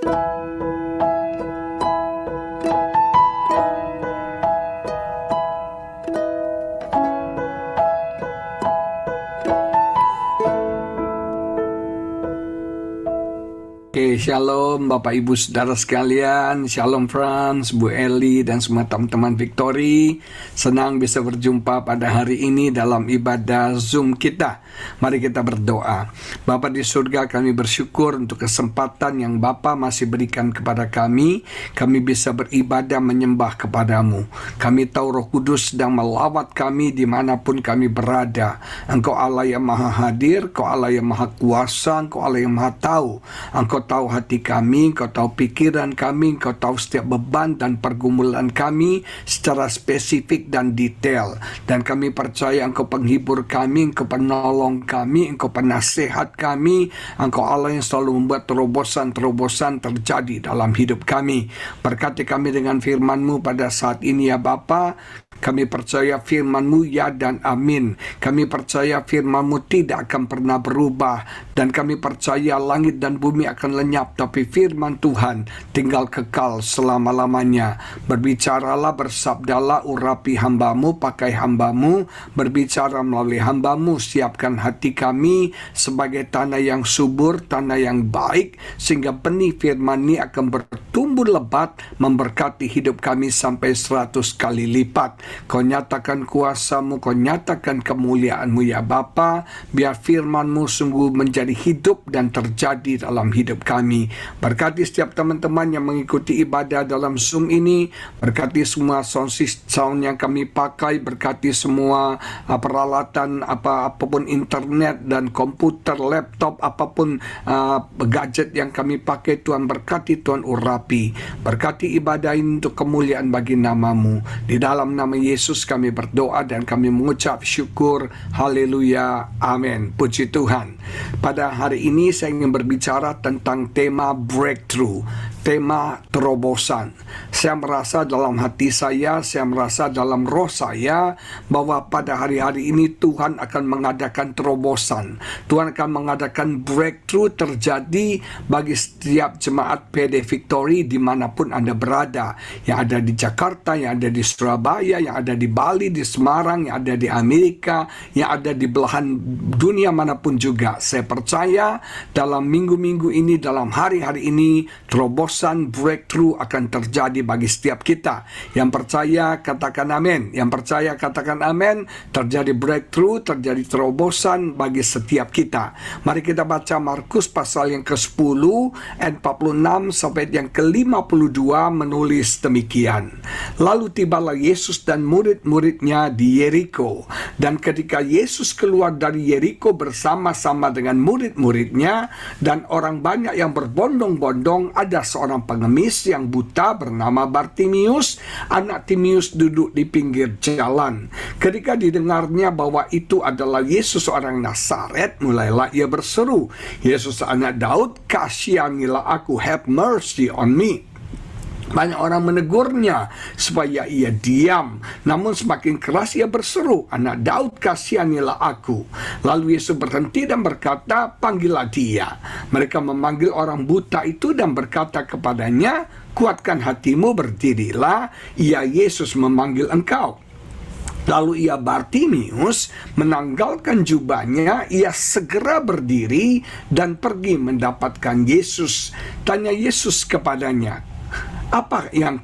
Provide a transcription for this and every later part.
Oke, shalom Bapak Ibu Saudara sekalian, shalom Franz, Bu Eli, dan semua teman-teman Victory. Senang bisa berjumpa pada hari ini dalam ibadah Zoom kita. Mari kita berdoa. Bapa di surga, kami bersyukur untuk kesempatan yang Bapa masih berikan kepada kami. Kami bisa beribadah menyembah kepadamu. Kami tahu Roh Kudus sedang melawat kami dimanapun kami berada. Engkau Allah yang maha hadir, Engkau Allah yang maha kuasa, Engkau Allah yang maha tahu. Engkau tahu hati kami, Engkau tahu pikiran kami, Engkau tahu setiap beban dan pergumulan kami secara spesifik dan detail. Dan kami percaya Engkau penghibur kami, Engkau penolong kami, Engkau penasehat kami, Engkau Allah yang selalu membuat terobosan-terobosan terjadi dalam hidup kami. Berkati kami dengan firman-Mu pada saat ini ya Bapa. Kami percaya firman-Mu ya dan amin. Kami percaya firman-Mu tidak akan pernah berubah. Dan kami percaya langit dan bumi akan lenyap, tapi firman Tuhan tinggal kekal selama-lamanya. Berbicaralah, bersabdalah, urapi hamba-Mu, pakai hamba-Mu, berbicara melalui hamba-Mu. Siapkan hati kami sebagai tanah yang subur, tanah yang baik, sehingga benih firman ini akan bertumbuh lebat, memberkati hidup kami sampai 100 kali lipat. Kau nyatakan kuasa-Mu, Kau nyatakan kemuliaan-Mu ya Bapa. Biar firman-Mu sungguh menjadi hidup dan terjadi dalam hidup kami. Berkati setiap teman-teman yang mengikuti ibadah dalam Zoom ini. Berkati semua sound yang kami pakai. Berkati semua peralatan apapun, internet dan komputer, laptop, apapun gadget yang kami pakai. Tuhan berkati, Tuhan urapi. Berkati ibadah ini untuk kemuliaan bagi nama-Mu. Di dalam nama Yesus kami berdoa dan kami mengucap syukur. Haleluya, amin. Puji Tuhan. Pada hari ini saya ingin berbicara tentang tema breakthrough, tema terobosan. Saya merasa dalam hati saya merasa dalam roh saya bahwa pada hari-hari ini Tuhan akan mengadakan terobosan. Tuhan akan mengadakan breakthrough terjadi bagi setiap jemaat PD Victory dimanapun Anda berada. Yang ada di Jakarta, yang ada di Surabaya, yang ada di Bali, di Semarang, yang ada di Amerika, yang ada di belahan dunia manapun juga. Saya percaya dalam minggu-minggu ini, dalam hari-hari ini, terobosan breakthrough akan terjadi bagi setiap kita. Yang percaya katakan amin. Yang percaya katakan amin. Terjadi breakthrough, terjadi terobosan bagi setiap kita. Mari kita baca Markus pasal yang ke-10 ayat 46 sampai yang ke-52 menulis demikian. Lalu tibalah Yesus dan murid-muridnya di Yeriko. Dan ketika Yesus keluar dari Yeriko bersama-sama dengan murid-muridnya dan orang banyak yang berbondong-bondong, ada seorang pengemis yang buta bernama Bartimius. Anak Timius duduk di pinggir jalan. Ketika didengarnya bahwa itu adalah Yesus orang Nazaret, mulailah ia berseru, "Yesus anak Daud, kasihanilah aku, have mercy on me." Banyak orang menegurnya supaya ia diam. Namun semakin keras ia berseru, "Anak Daud, kasihanilah aku." Lalu Yesus berhenti dan berkata, "Panggillah dia." Mereka memanggil orang buta itu dan berkata kepadanya, "Kuatkan hatimu, berdirilah, ia Yesus memanggil engkau." Lalu ia Bartimius menanggalkan jubahnya, ia segera berdiri dan pergi mendapatkan Yesus. Tanya Yesus kepadanya, "Apa yang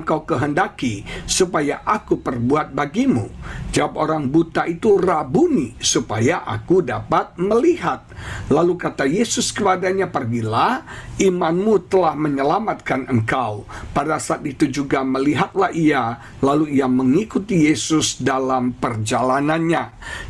kau kehendaki supaya aku perbuat bagimu?" Jawab orang buta itu, "Rabuni, supaya aku dapat melihat." Lalu kata Yesus kepadanya, "Pergilah, imanmu telah menyelamatkan engkau." Pada saat itu juga melihatlah ia, lalu ia mengikuti Yesus dalam perjalanannya.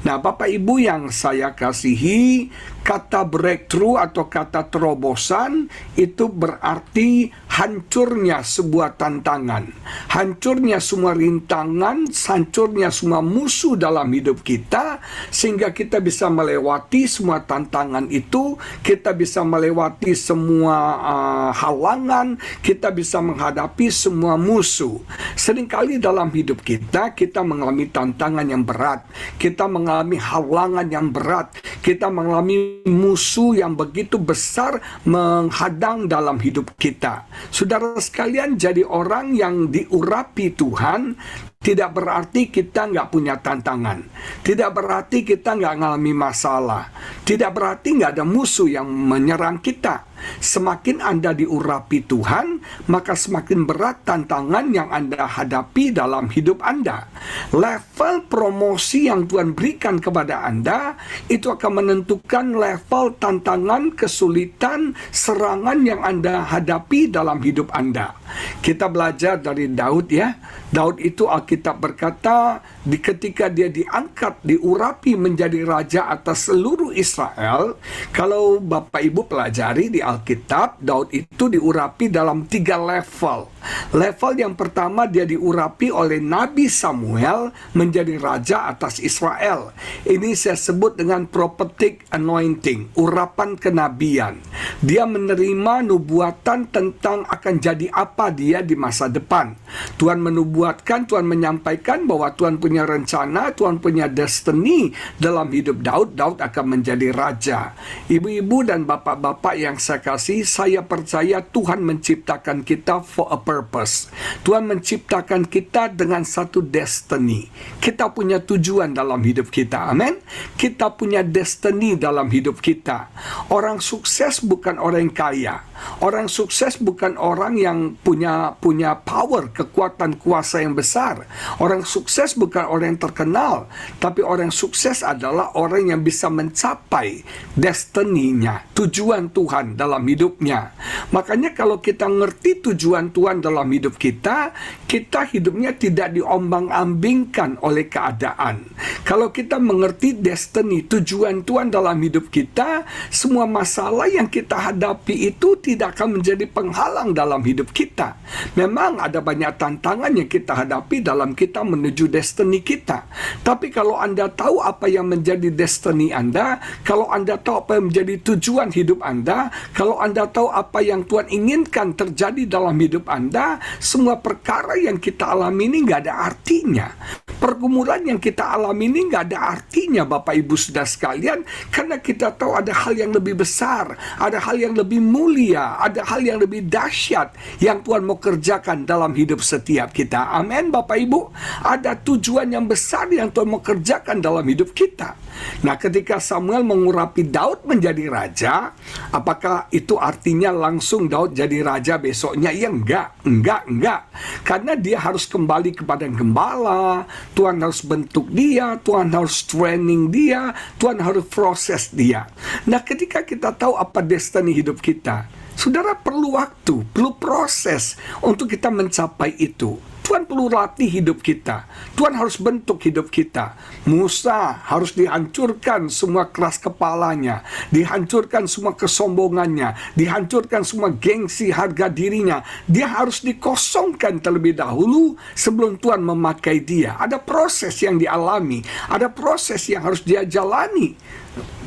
Nah, Bapak Ibu yang saya kasihi, kata breakthrough atau kata terobosan itu berarti hancurnya sebuah tantangan, hancurnya semua rintangan, hancurnya semua musuh dalam hidup kita, sehingga kita bisa melewati semua tantangan itu, kita bisa melewati semua halangan, kita bisa menghadapi semua musuh. Seringkali dalam hidup kita mengalami tantangan yang berat, kita mengalami halangan yang berat, kita mengalami musuh yang begitu besar menghadang dalam hidup kita. Saudara sekalian, jadi orang yang diurapi Tuhan tidak berarti kita nggak punya tantangan, tidak berarti kita nggak mengalami masalah, tidak berarti nggak ada musuh yang menyerang kita. Semakin Anda diurapi Tuhan, maka semakin berat tantangan yang Anda hadapi dalam hidup Anda. Level promosi yang Tuhan berikan kepada Anda itu akan menentukan level tantangan, kesulitan, serangan yang Anda hadapi dalam hidup Anda. Kita belajar dari Daud ya. Daud itu Alkitab berkata, ketika dia diangkat, diurapi menjadi raja atas seluruh Israel. Kalau Bapak Ibu pelajari di Alkitab, Daud itu diurapi dalam 3 level. Level yang pertama, dia diurapi oleh Nabi Samuel menjadi raja atas Israel. Ini saya sebut dengan prophetic anointing, urapan kenabian. Dia menerima nubuatan tentang akan jadi apa dia di masa depan. Tuhan menubuatkan, Tuhan menyampaikan bahwa Tuhan punya rencana, Tuhan punya destiny dalam hidup Daud. Daud akan menjadi raja. Ibu-ibu dan bapak-bapak yang saya kasih, saya percaya Tuhan menciptakan kita for a purpose. Tuhan menciptakan kita dengan satu destiny. Kita punya tujuan dalam hidup kita. Amin. Kita punya destiny dalam hidup kita. Orang sukses bukan orang yang kaya. Orang sukses bukan orang yang punya power, kekuatan, kuasa yang besar. Orang sukses bukan orang yang terkenal, tapi orang sukses adalah orang yang bisa mencapai destiny-nya, tujuan Tuhan dalam hidupnya. Makanya kalau kita ngerti tujuan Tuhan dalam hidup kita hidupnya tidak diombang-ambingkan oleh keadaan. Kalau kita mengerti destiny, tujuan Tuhan dalam hidup kita, semua masalah yang kita hadapi itu tidak akan menjadi penghalang dalam hidup kita. Memang ada banyak tantangan yang kita hadapi dalam kita menuju destiny kita. Tapi kalau Anda tahu apa yang menjadi destiny Anda, kalau Anda tahu apa yang menjadi tujuan hidup Anda, kalau Anda tahu apa yang Tuhan inginkan terjadi dalam hidup Anda, semua perkara yang kita alami ini nggak ada artinya. Pergumulan yang kita alami ini nggak ada artinya, Bapak Ibu Saudara sekalian, karena kita tahu ada hal yang lebih besar, ada hal yang lebih mulia, ada hal yang lebih dahsyat yang Tuhan mau kerjakan dalam hidup setiap kita. Amin, Bapak Ibu. Ada tujuan yang besar yang Tuhan mau kerjakan dalam hidup kita. Nah, ketika Samuel mengurapi Daud menjadi raja, apakah itu artinya langsung Daud jadi raja besoknya? Ya enggak. Karena dia harus kembali kepada gembala, Tuhan harus bentuk dia, Tuhan harus training dia, Tuhan harus proses dia. Nah, ketika kita tahu apa destiny hidup kita, saudara, perlu waktu, perlu proses untuk kita mencapai itu. Tuhan perlu latih hidup kita. Tuhan harus bentuk hidup kita. Musa harus dihancurkan semua keras kepalanya, dihancurkan semua kesombongannya, dihancurkan semua gengsi harga dirinya. Dia harus dikosongkan terlebih dahulu sebelum Tuhan memakai dia. Ada proses yang dialami, ada proses yang harus dia jalani.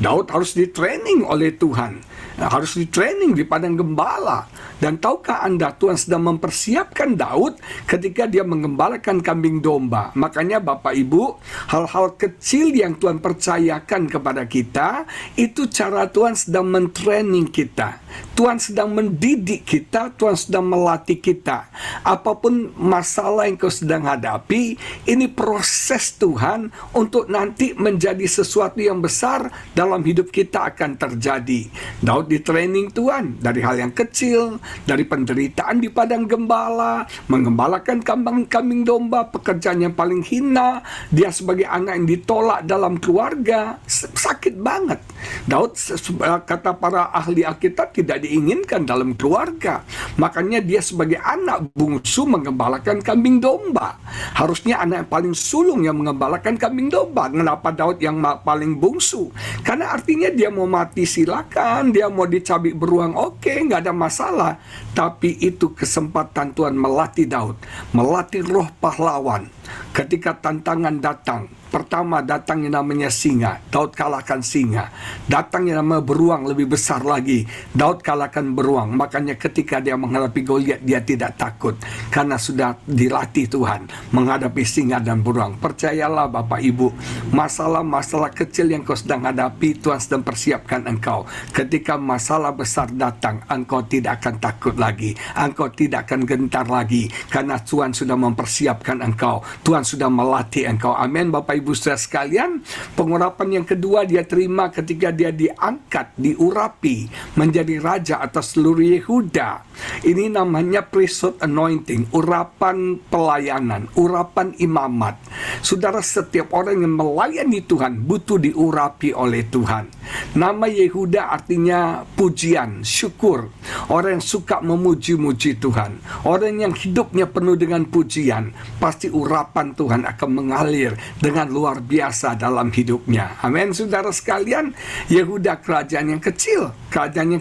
Daud harus di-training oleh Tuhan, harus di-training di padang gembala. Dan tahukah Anda, Tuhan sedang mempersiapkan Daud ketika dia menggembalakan kambing domba. Makanya Bapak Ibu, hal-hal kecil yang Tuhan percayakan kepada kita, itu cara Tuhan sedang men-training kita. Tuhan sedang mendidik kita, Tuhan sedang melatih kita. Apapun masalah yang kau sedang hadapi, ini proses Tuhan untuk nanti menjadi sesuatu yang besar dalam hidup kita akan terjadi. Daud di training Tuhan dari hal yang kecil, dari penderitaan di padang gembala, menggembalakan kambing domba, pekerjaan yang paling hina, dia sebagai anak yang ditolak dalam keluarga, sakit banget. Daud, kata para ahli Alkitab, tidak diinginkan dalam keluarga. Makanya dia sebagai anak bungsu menggembalakan kambing domba. Harusnya anak yang paling sulung yang menggembalakan kambing domba. Kenapa Daud yang paling bungsu? Karena artinya dia mau mati silakan, dia mau dicabik beruang, oke, nggak ada masalah. Tapi itu kesempatan Tuhan melatih Daud, melatih roh pahlawan. Ketika tantangan datang, pertama datang yang namanya singa, Daud kalahkan singa. Datang yang namanya beruang lebih besar lagi, Daud kalahkan beruang. Makanya ketika dia menghadapi Goliat, dia tidak takut, karena sudah dilatih Tuhan menghadapi singa dan beruang. Percayalah Bapak Ibu, masalah-masalah kecil yang kau sedang hadapi, Tuhan sedang persiapkan engkau. Ketika masalah besar datang, engkau tidak akan takut lagi, engkau tidak akan gentar lagi, karena Tuhan sudah mempersiapkan engkau, Tuhan sudah melatih engkau. Amin Bapak Ibu saudara sekalian. Pengurapan yang kedua dia terima ketika dia diangkat, diurapi menjadi raja atas seluruh Yehuda. Ini namanya priesthood anointing, urapan pelayanan, urapan imamat. Saudara, setiap orang yang melayani Tuhan butuh diurapi oleh Tuhan. Nama Yehuda artinya pujian, syukur. Orang yang suka memuji-muji Tuhan, orang yang hidupnya penuh dengan pujian, pasti urapan Tuhan akan mengalir dengan luar biasa dalam hidupnya. Amin saudara sekalian. Yehuda kerajaan yang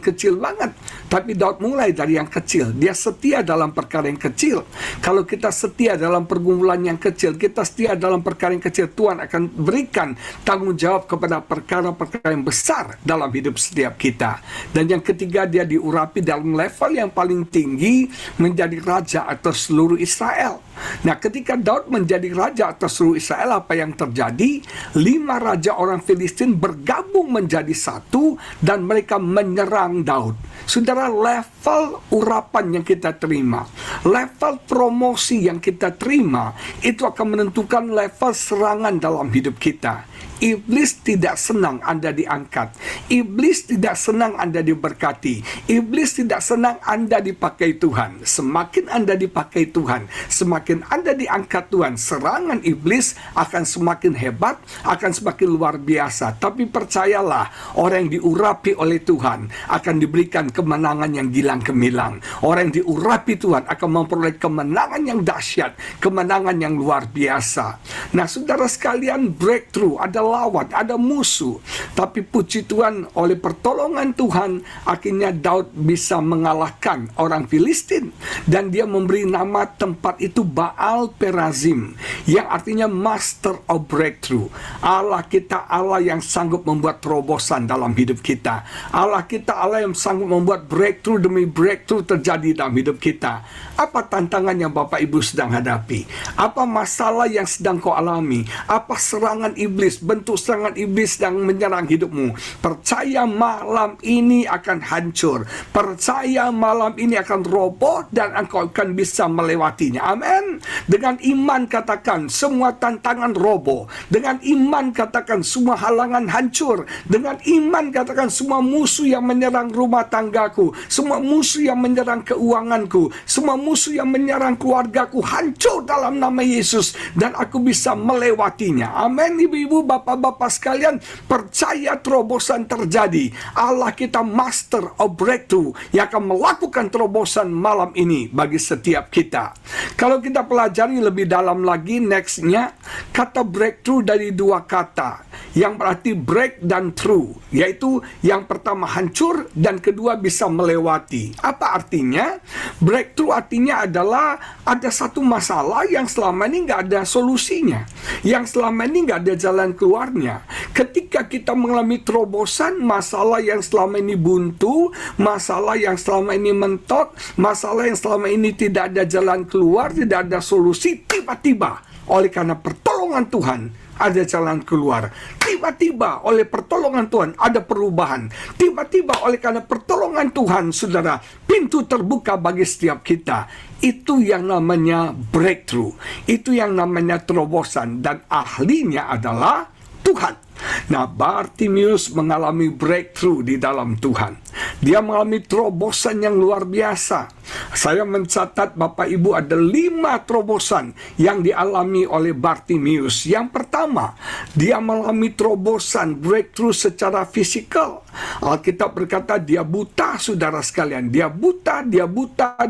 kecil banget, tapi Daud mulai dari yang kecil. Dia setia dalam perkara yang kecil. Kalau kita setia dalam pergumulan yang kecil, kita setia dalam perkara yang kecil, Tuhan akan berikan tanggung jawab kepada perkara-perkara yang besar dalam hidup setiap kita. Dan yang ketiga, dia diurapi dalam level yang paling tinggi menjadi raja atas seluruh Israel. Nah, ketika Daud menjadi raja atas seluruh Israel, apa yang terjadi? 5 raja orang Filistin bergabung menjadi satu dan mereka menyerang Daud. Saudara, level urapan yang kita terima, level promosi yang kita terima, itu akan menentukan level serangan dalam hidup kita. Iblis tidak senang Anda diangkat. Iblis tidak senang Anda diberkati. Iblis tidak senang Anda dipakai Tuhan. Semakin Anda dipakai Tuhan, semakin Anda diangkat Tuhan, serangan iblis akan semakin hebat, akan semakin luar biasa. Tapi percayalah, orang yang diurapi oleh Tuhan akan diberikan kemenangan yang gilang gemilang. Orang yang diurapi Tuhan akan memperoleh kemenangan yang dahsyat, kemenangan yang luar biasa. Nah, saudara sekalian, breakthrough adalah lawan, ada musuh. Tapi puji Tuhan, oleh pertolongan Tuhan, akhirnya Daud bisa mengalahkan orang Filistin. Dan dia memberi nama tempat itu Baal Perazim, yang artinya Master of Breakthrough. Allah kita Allah yang sanggup membuat terobosan dalam hidup kita. Allah kita Allah yang sanggup membuat breakthrough demi breakthrough terjadi dalam hidup kita. Apa tantangan yang Bapak Ibu sedang hadapi? Apa masalah yang sedang kau alami? Apa serangan iblis, bentuk serangan iblis yang menyerang hidupmu? Percaya malam ini akan hancur. Percaya malam ini akan roboh dan engkau akan bisa melewatinya. Amin. Dengan iman katakan semua tantangan roboh. Dengan iman katakan semua halangan hancur. Dengan iman katakan semua musuh yang menyerang rumah tanggaku, semua musuh yang menyerang keuanganku, semua musuh yang menyerang keluargaku hancur dalam nama Yesus, dan aku bisa melewatinya. Amin. Ibu-ibu, bapak-bapak sekalian, percaya terobosan terjadi. Allah kita Master of Breakthrough yang akan melakukan terobosan malam ini bagi setiap kita. Kalau kita pelajari lebih dalam lagi, nextnya, kata breakthrough dari 2 kata yang berarti break dan through, yaitu yang pertama hancur dan kedua bisa melewati. Apa artinya? Breakthrough artinya adalah ada satu masalah yang selama ini nggak ada solusinya, yang selama ini nggak ada jalan keluarnya. Ketika kita mengalami terobosan, masalah yang selama ini buntu, masalah yang selama ini mentok, masalah yang selama ini tidak ada jalan keluar, tidak ada solusi, tiba-tiba oleh karena pertolongan Tuhan ada jalan keluar. Tiba-tiba oleh pertolongan Tuhan ada perubahan. Tiba-tiba oleh karena pertolongan Tuhan, saudara, pintu terbuka bagi setiap kita. Itu yang namanya breakthrough. Itu yang namanya terobosan. Dan ahlinya adalah Tuhan. Nah, Bartimeus mengalami breakthrough di dalam Tuhan. Dia mengalami terobosan yang luar biasa. Saya mencatat Bapak Ibu ada 5 terobosan yang dialami oleh Bartimeus. Yang pertama, dia mengalami terobosan breakthrough secara fisikal. Alkitab berkata dia buta, saudara sekalian. Dia buta,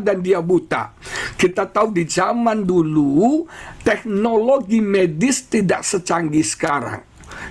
dan dia buta. Kita tahu di zaman dulu teknologi medis tidak secanggih sekarang.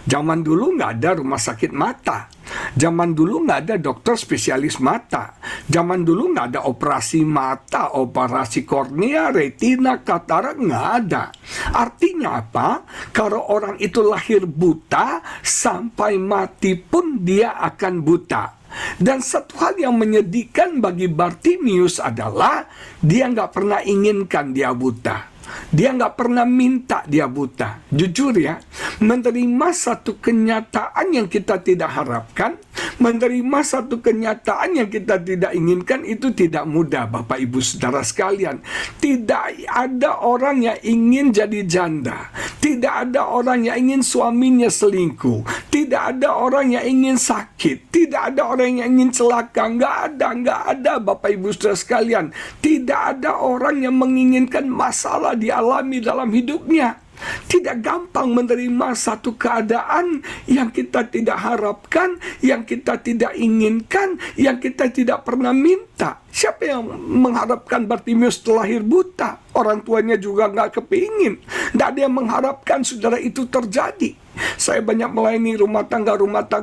Zaman dulu nggak ada rumah sakit mata. Zaman dulu nggak ada dokter spesialis mata. Zaman dulu nggak ada operasi mata, operasi kornea, retina, katarak, nggak ada. Artinya apa? Kalau orang itu lahir buta, sampai mati pun dia akan buta. Dan satu hal yang menyedihkan bagi Bartimius adalah dia nggak pernah inginkan dia buta. Dia nggak pernah minta dia buta. Jujur ya, menerima satu kenyataan yang kita tidak harapkan, menerima satu kenyataan yang kita tidak inginkan itu tidak mudah, Bapak Ibu Saudara sekalian. Tidak ada orang yang ingin jadi janda. Tidak ada orang yang ingin suaminya selingkuh. Tidak ada orang yang ingin sakit. Tidak ada orang yang ingin celaka. Nggak ada Bapak Ibu Saudara sekalian. Tidak ada orang yang menginginkan masalah dialami dalam hidupnya. Tidak gampang menerima satu keadaan yang kita tidak harapkan, yang kita tidak inginkan, yang kita tidak pernah minta. Siapa yang mengharapkan Bartimius lahir buta? Orang tuanya juga nggak kepingin. Tidak ada yang mengharapkan saudara itu terjadi. Saya banyak melayani rumah tangga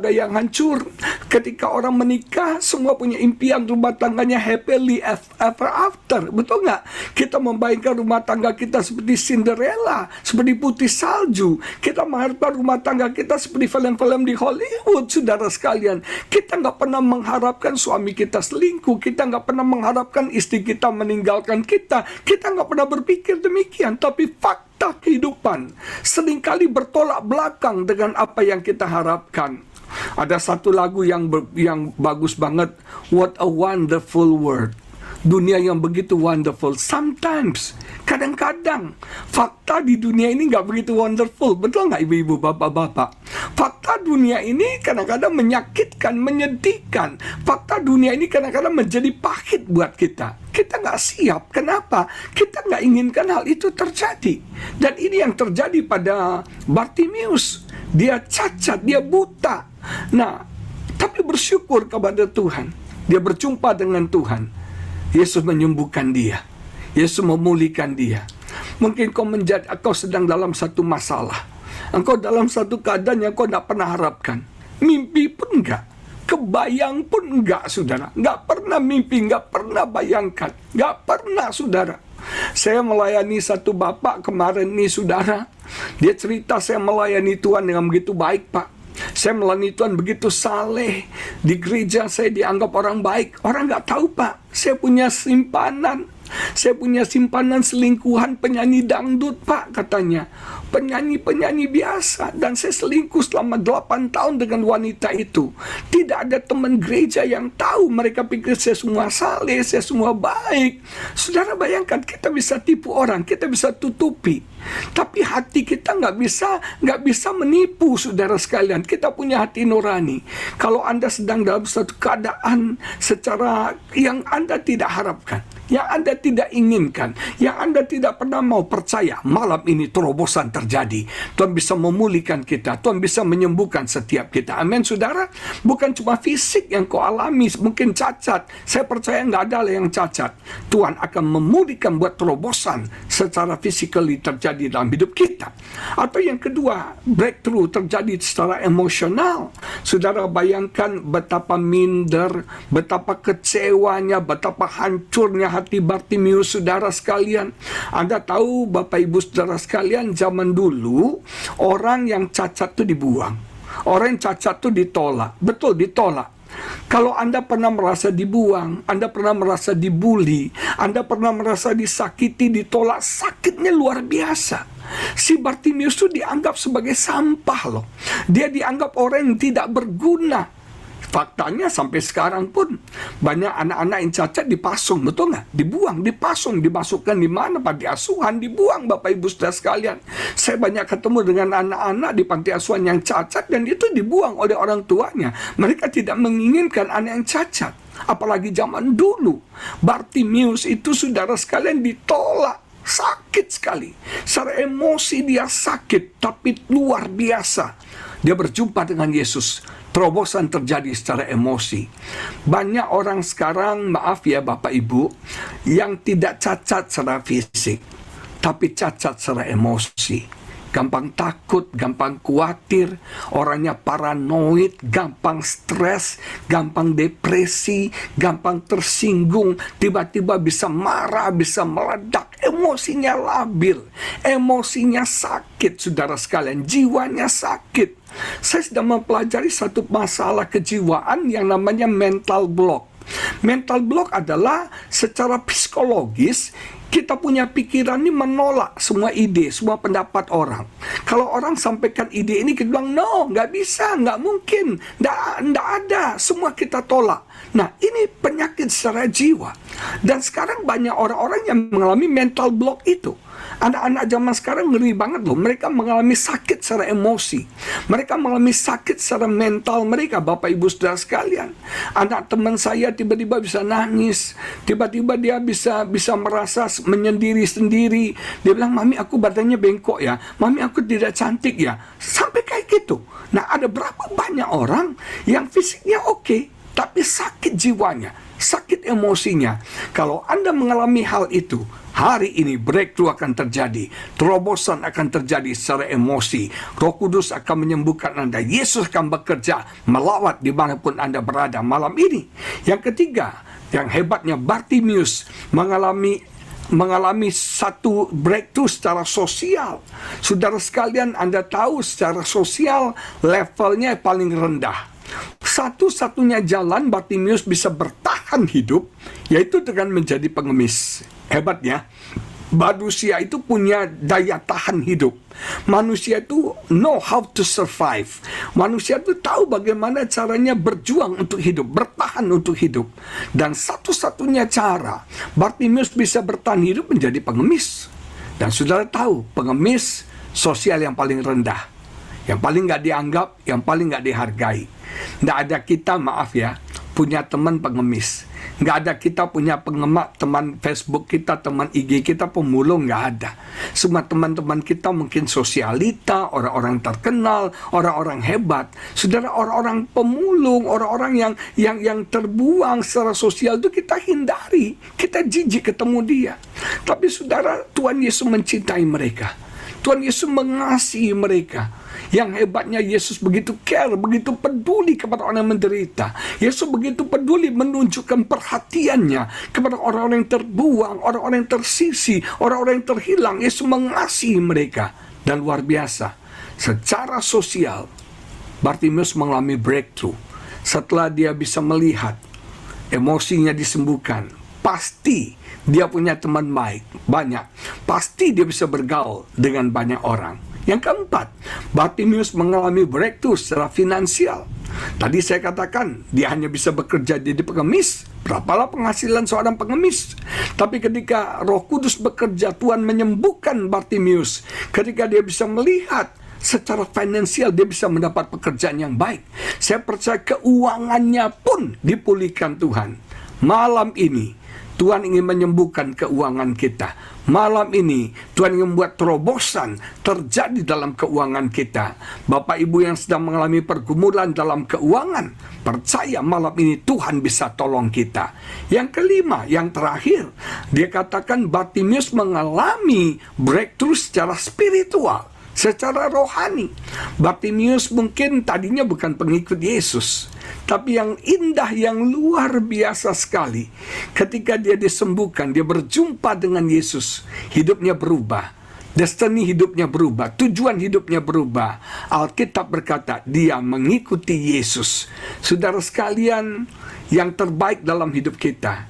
yang hancur. Ketika orang menikah, semua punya impian rumah tangganya happily ever after. Betul nggak? Kita membayangkan rumah tangga kita seperti Cinderella, seperti putih salju. Kita mengharapkan rumah tangga kita seperti film-film di Hollywood, saudara sekalian. Kita nggak pernah mengharapkan suami kita selingkuh. Kita nggak pernah mengharapkan istri kita meninggalkan kita. Kita nggak pernah berpikir demikian. Tapi fakta kehidupan seringkali bertolak belakang dengan apa yang kita harapkan. Ada satu lagu yang bagus banget, What a Wonderful World. Dunia yang begitu wonderful. Sometimes, kadang-kadang fakta di dunia ini nggak begitu wonderful. Betul nggak ibu-ibu, bapak-bapak? Fakta dunia ini kadang-kadang menyakitkan, menyedihkan. Fakta dunia ini kadang-kadang menjadi pahit buat kita. Kita nggak siap. Kenapa? Kita nggak inginkan hal itu terjadi. Dan ini yang terjadi pada Bartimius. Dia cacat, dia buta. Nah, tapi bersyukur kepada Tuhan. Dia berjumpa dengan Tuhan. Yesus menyembuhkan dia. Yesus memulihkan dia. Mungkin kau sedang dalam satu masalah. Engkau dalam satu keadaan yang kau tidak pernah harapkan. Mimpi pun enggak. Kebayang pun enggak, saudara. Enggak pernah mimpi, enggak pernah bayangkan. Enggak pernah, saudara. Saya melayani satu bapak kemarin nih, saudara. Dia cerita, saya melayani Tuhan dengan begitu baik, Pak. Saya melayani Tuhan begitu saleh. Di gereja saya dianggap orang baik. Orang nggak tahu, Pak. Saya punya simpanan. Saya punya simpanan selingkuhan penyanyi dangdut, Pak, katanya. Penyanyi-penyanyi biasa. Dan saya selingkuh selama 8 tahun dengan wanita itu. Tidak ada teman gereja yang tahu. Mereka pikir saya semua saleh, saya semua baik. Saudara bayangkan, kita bisa tipu orang, kita bisa tutupi. Tapi hati kita nggak bisa menipu, saudara sekalian. Kita punya hati nurani. Kalau Anda sedang dalam satu keadaan secara yang Anda tidak harapkan, yang Anda tidak inginkan, yang Anda tidak pernah mau percaya, malam ini terobosan terjadi. Tuhan bisa memulihkan kita, Tuhan bisa menyembuhkan setiap kita. Amin, saudara. Bukan cuma fisik yang kau alami, mungkin cacat. Saya percaya nggak ada yang cacat. Tuhan akan memulihkan buat terobosan secara physically terjadi dalam hidup kita. Atau yang kedua, breakthrough terjadi secara emosional. Saudara bayangkan betapa minder, betapa kecewanya, betapa hancurnya hati Bartimius, saudara sekalian. Anda tahu, Bapak Ibu saudara sekalian, zaman dulu orang yang cacat itu dibuang. Orang yang cacat itu ditolak. Betul, ditolak. Kalau Anda pernah merasa dibuang, Anda pernah merasa dibully, Anda pernah merasa disakiti, ditolak, sakitnya luar biasa. Si Bartimius itu dianggap sebagai sampah loh. Dia dianggap orang yang tidak berguna. Faktanya sampai sekarang pun banyak anak-anak yang cacat dipasung, betul nggak? Dibuang, dipasung, dimasukkan di mana? Panti asuhan, dibuang, Bapak Ibu saudara sekalian. Saya banyak ketemu dengan anak-anak di panti asuhan yang cacat dan itu dibuang oleh orang tuanya. Mereka tidak menginginkan anak yang cacat. Apalagi zaman dulu, Bartimius itu, saudara sekalian, ditolak. Sakit sekali. Secara emosi dia sakit, tapi luar biasa. Dia berjumpa dengan Yesus. Terobosan terjadi secara emosi. Banyak orang sekarang, maaf ya Bapak Ibu, yang tidak cacat secara fisik, tapi cacat secara emosi. gampang takut, gampang khawatir, orangnya paranoid, gampang stres, gampang depresi, gampang tersinggung, tiba-tiba bisa marah, bisa meledak, emosinya labil, emosinya sakit, saudara sekalian, jiwanya sakit. Saya sedang mempelajari satu masalah kejiwaan yang namanya mental block. Mental block adalah secara psikologis kita punya pikiran ini menolak semua ide, semua pendapat orang. Kalau orang sampaikan ide ini, kita bilang, no, nggak bisa, nggak mungkin, nggak ada, semua kita tolak. Nah, ini penyakit secara jiwa. Dan sekarang banyak orang-orang yang mengalami mental block itu. Anak-anak zaman sekarang ngeri banget loh. Mereka mengalami sakit secara emosi. Mereka mengalami sakit secara mental mereka, Bapak Ibu Saudara sekalian. Anak teman saya tiba-tiba bisa nangis. Tiba-tiba dia bisa merasa menyendiri sendiri. Dia bilang, mami aku badannya bengkok ya. Mami aku tidak cantik ya. Sampai kayak gitu. Nah, ada berapa banyak orang yang fisiknya oke, tapi sakit jiwanya, sakit emosinya. Kalau Anda mengalami hal itu, hari ini breakthrough akan terjadi. Terobosan akan terjadi secara emosi. Roh Kudus akan menyembuhkan Anda. Yesus akan bekerja melawat dimanapun Anda berada malam ini. Yang ketiga, yang hebatnya Bartimeus mengalami satu breakthrough secara sosial. Saudara sekalian, Anda tahu secara sosial levelnya paling rendah. Satu-satunya jalan Bartimeus bisa bertahan hidup yaitu dengan menjadi pengemis. Hebatnya, manusia itu punya daya tahan hidup. Manusia itu know how to survive. Manusia itu tahu bagaimana caranya berjuang untuk hidup, bertahan untuk hidup. Dan satu-satunya cara Bartimeus bisa bertahan hidup menjadi pengemis. Dan saudara tahu, pengemis sosial yang paling rendah, yang paling nggak dianggap, yang paling nggak dihargai. Nggak ada kita, maaf ya, punya teman pengemis. Nggak ada kita punya pengemak, teman Facebook kita, teman IG kita pemulung, nggak ada. Semua teman-teman kita mungkin sosialita, orang-orang terkenal, orang-orang hebat. Saudara, orang-orang pemulung, orang-orang yang terbuang secara sosial itu kita hindari. Kita jijik ketemu dia. Tapi saudara, Tuhan Yesus mencintai mereka. Tuhan Yesus mengasihi mereka. Yang hebatnya Yesus begitu care, begitu peduli kepada orang yang menderita. Yesus begitu peduli menunjukkan perhatiannya kepada orang-orang yang terbuang, orang-orang yang tersisi, orang-orang yang terhilang. Yesus mengasihi mereka. Dan luar biasa, secara sosial, Bartimeus mengalami breakthrough. Setelah dia bisa melihat, emosinya disembuhkan, pasti dia punya teman baik, banyak. Pasti dia bisa bergaul dengan banyak orang. Yang keempat, Bartimeus mengalami breakthrough secara finansial. Tadi saya katakan, dia hanya bisa bekerja jadi pengemis. Berapalah penghasilan seorang pengemis? Tapi ketika Roh Kudus bekerja, Tuhan menyembuhkan Bartimeus. Ketika dia bisa melihat secara finansial, dia bisa mendapat pekerjaan yang baik. Saya percaya keuangannya pun dipulihkan Tuhan. Malam ini, Tuhan ingin menyembuhkan keuangan kita. Malam ini, Tuhan ingin membuat terobosan terjadi dalam keuangan kita. Bapak Ibu yang sedang mengalami pergumulan dalam keuangan, percaya malam ini Tuhan bisa tolong kita. Yang kelima, yang terakhir, dia katakan Bartimeus mengalami breakthrough secara spiritual, secara rohani. Bartimeus mungkin tadinya bukan pengikut Yesus, tapi yang indah, yang luar biasa sekali, ketika dia disembuhkan, dia berjumpa dengan Yesus, hidupnya berubah, destiny hidupnya berubah, tujuan hidupnya berubah. Alkitab berkata, dia mengikuti Yesus. Saudara sekalian, yang terbaik dalam hidup kita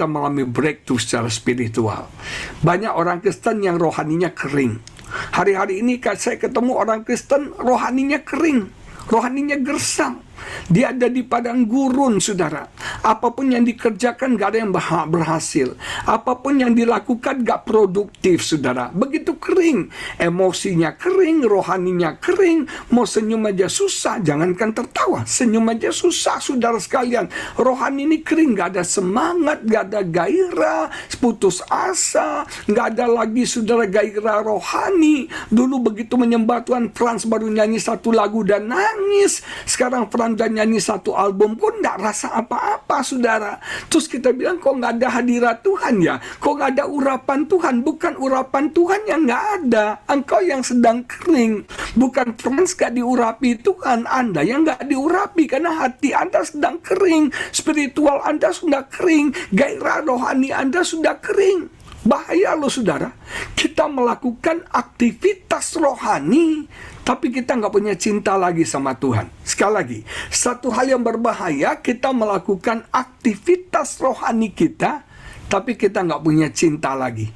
mengalami breakthrough secara spiritual. Banyak orang Kristen yang rohaninya kering. Hari-hari ini saya ketemu orang Kristen, rohaninya kering, rohaninya gersang. Dia ada di padang gurun, saudara. Apapun yang dikerjakan gak ada yang berhasil. Apapun yang dilakukan gak produktif, saudara. Begitu kering. Emosinya kering, rohaninya kering. Mau senyum aja susah. Jangankan tertawa, senyum aja susah, saudara sekalian. Rohani ini kering, gak ada semangat, gak ada gairah, putus asa. Gak ada lagi, saudara, gairah rohani. Dulu begitu menyembah Tuhan, Frans baru nyanyi satu lagu dan nangis. Sekarang Frans nyanyi satu album kok nggak rasa apa-apa, saudara. Terus kita bilang, kok nggak ada hadirat Tuhan ya? Kok nggak ada urapan Tuhan? Bukan urapan Tuhan yang nggak ada. Engkau yang sedang kering. Bukan Frans nggak diurapi Tuhan, Anda yang nggak diurapi karena hati Anda sedang kering. Spiritual Anda sudah kering. Gairah rohani Anda sudah kering. Bahaya loh saudara, kita melakukan aktivitas rohani tapi kita nggak punya cinta lagi sama Tuhan. Sekali lagi, satu hal yang berbahaya, kita melakukan aktivitas rohani kita tapi kita nggak punya cinta lagi,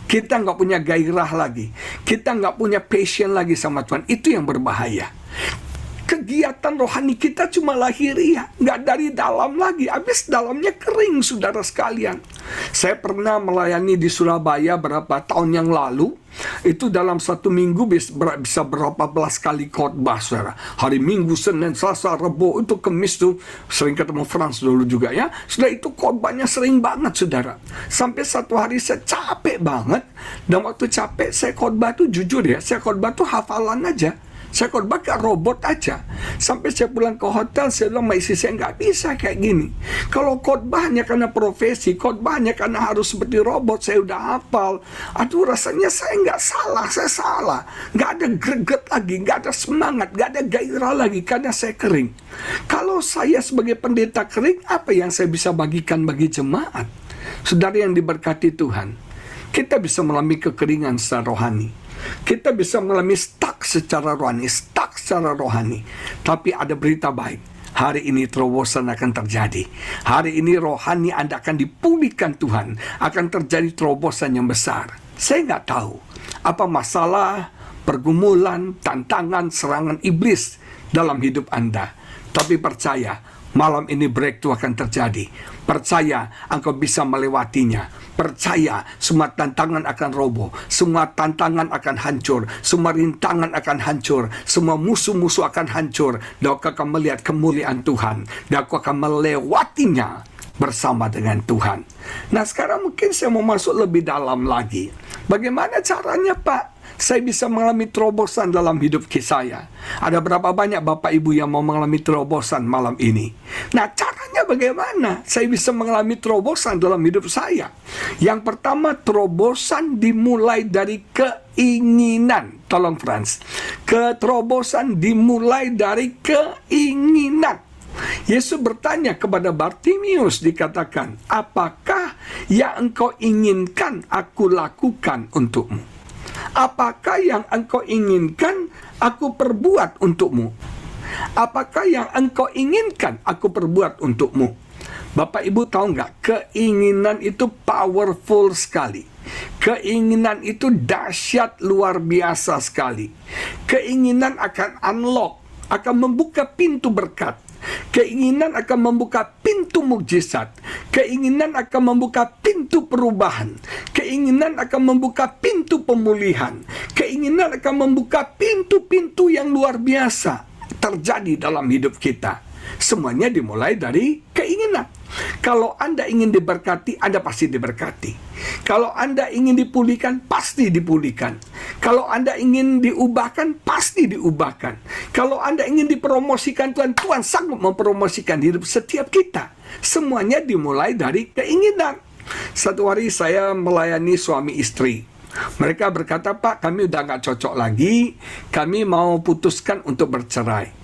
kita nggak punya gairah lagi, kita nggak punya passion lagi sama Tuhan. Itu yang berbahaya. Kegiatan rohani kita cuma lahiriah, nggak dari dalam lagi. Habis dalamnya kering, saudara sekalian. Saya pernah melayani di Surabaya berapa tahun yang lalu. Itu dalam satu minggu bisa berapa belas kali khotbah, saudara. Hari Minggu, Senin, Selasa, Rabu, itu Kamis tuh sering ketemu Frans dulu juga ya. Sudah itu khotbahnya sering banget, saudara. Sampai satu hari saya capek banget. Dan waktu capek saya khotbah tuh jujur ya, saya khotbah tuh hafalan aja. Saya khotbah kayak robot aja. Sampai saya pulang ke hotel, saya bilang, istri saya nggak bisa kayak gini. Kalau khotbahnya karena profesi, khotbahnya karena harus seperti robot, saya udah hafal. Aduh, rasanya saya nggak salah, saya salah. Nggak ada greget lagi, nggak ada semangat, nggak ada gairah lagi karena saya kering. Kalau saya sebagai pendeta kering, apa yang saya bisa bagikan bagi jemaat? Saudara yang diberkati Tuhan, kita bisa mengalami kekeringan secara rohani. Kita bisa mengalami stuck secara rohani. Tapi ada berita baik. Hari ini terobosan akan terjadi. Hari ini rohani Anda akan dipulihkan Tuhan. Akan terjadi terobosan yang besar. Saya nggak tahu apa masalah, pergumulan, tantangan, serangan iblis dalam hidup Anda. Tapi percaya, malam ini breakthrough akan terjadi. Percaya engkau bisa melewatinya. Percaya semua tantangan akan roboh, semua tantangan akan hancur, semua rintangan akan hancur, semua musuh-musuh akan hancur. Dan kau akan melihat kemuliaan Tuhan, dan kau akan melewatinya bersama dengan Tuhan. Nah, sekarang mungkin saya mau masuk lebih dalam lagi. Bagaimana caranya, Pak? Saya bisa mengalami terobosan dalam hidup saya. Ada berapa banyak Bapak Ibu yang mau mengalami terobosan malam ini? Nah, caranya bagaimana saya bisa mengalami terobosan dalam hidup saya? Yang pertama, terobosan dimulai dari keinginan. Tolong Frans. Keterobosan dimulai dari keinginan. Yesus bertanya kepada Bartimius, dikatakan, apakah yang engkau inginkan aku lakukan untukmu? Apakah yang engkau inginkan aku perbuat untukmu? Apakah yang engkau inginkan aku perbuat untukmu? Bapak Ibu tahu nggak? Keinginan itu powerful sekali. Keinginan itu dahsyat luar biasa sekali. Keinginan akan unlock, akan membuka pintu berkat. Keinginan akan membuka pintu mukjizat. Keinginan akan membuka pintu perubahan. Keinginan akan membuka pintu pemulihan. Keinginan akan membuka pintu-pintu yang luar biasa terjadi dalam hidup kita. Semuanya dimulai dari keinginan. Kalau Anda ingin diberkati, Anda pasti diberkati. Kalau Anda ingin dipulihkan, pasti dipulihkan. Kalau Anda ingin diubahkan, pasti diubahkan. Kalau Anda ingin dipromosikan Tuhan, Tuhan sanggup mempromosikan hidup setiap kita. Semuanya dimulai dari keinginan. Satu hari saya melayani suami istri. Mereka berkata, Pak, kami udah nggak cocok lagi. Kami mau putuskan untuk bercerai.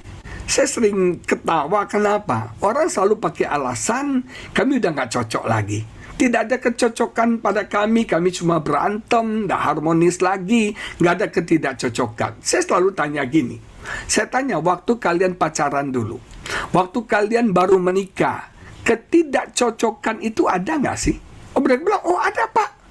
Saya sering ketawa, kenapa? Orang selalu pakai alasan, kami udah nggak cocok lagi. Tidak ada kecocokan pada kami cuma berantem, nggak harmonis lagi, nggak ada ketidakcocokan. Saya selalu tanya gini, saya tanya waktu kalian pacaran dulu, waktu kalian baru menikah, ketidakcocokan itu ada nggak sih? Oh, mereka bilang, oh ada Pak.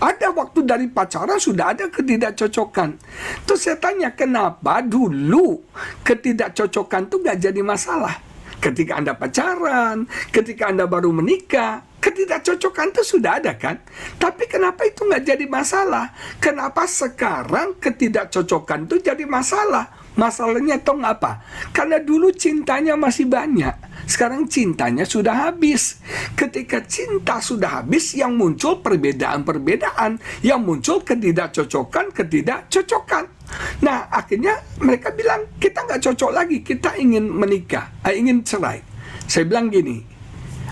Ada waktu dari pacaran sudah ada ketidakcocokan. Terus saya tanya, kenapa dulu ketidakcocokan itu gak jadi masalah? Ketika Anda pacaran, ketika Anda baru menikah, ketidakcocokan itu sudah ada kan? Tapi kenapa itu gak jadi masalah? Kenapa sekarang ketidakcocokan itu jadi masalah? Masalahnya tahu apa? Karena dulu cintanya masih banyak. Sekarang cintanya sudah habis. Ketika cinta sudah habis, yang muncul perbedaan-perbedaan, yang muncul ketidakcocokan. Nah, akhirnya mereka bilang, kita nggak cocok lagi, kita ingin menikah, ingin cerai. Saya bilang gini,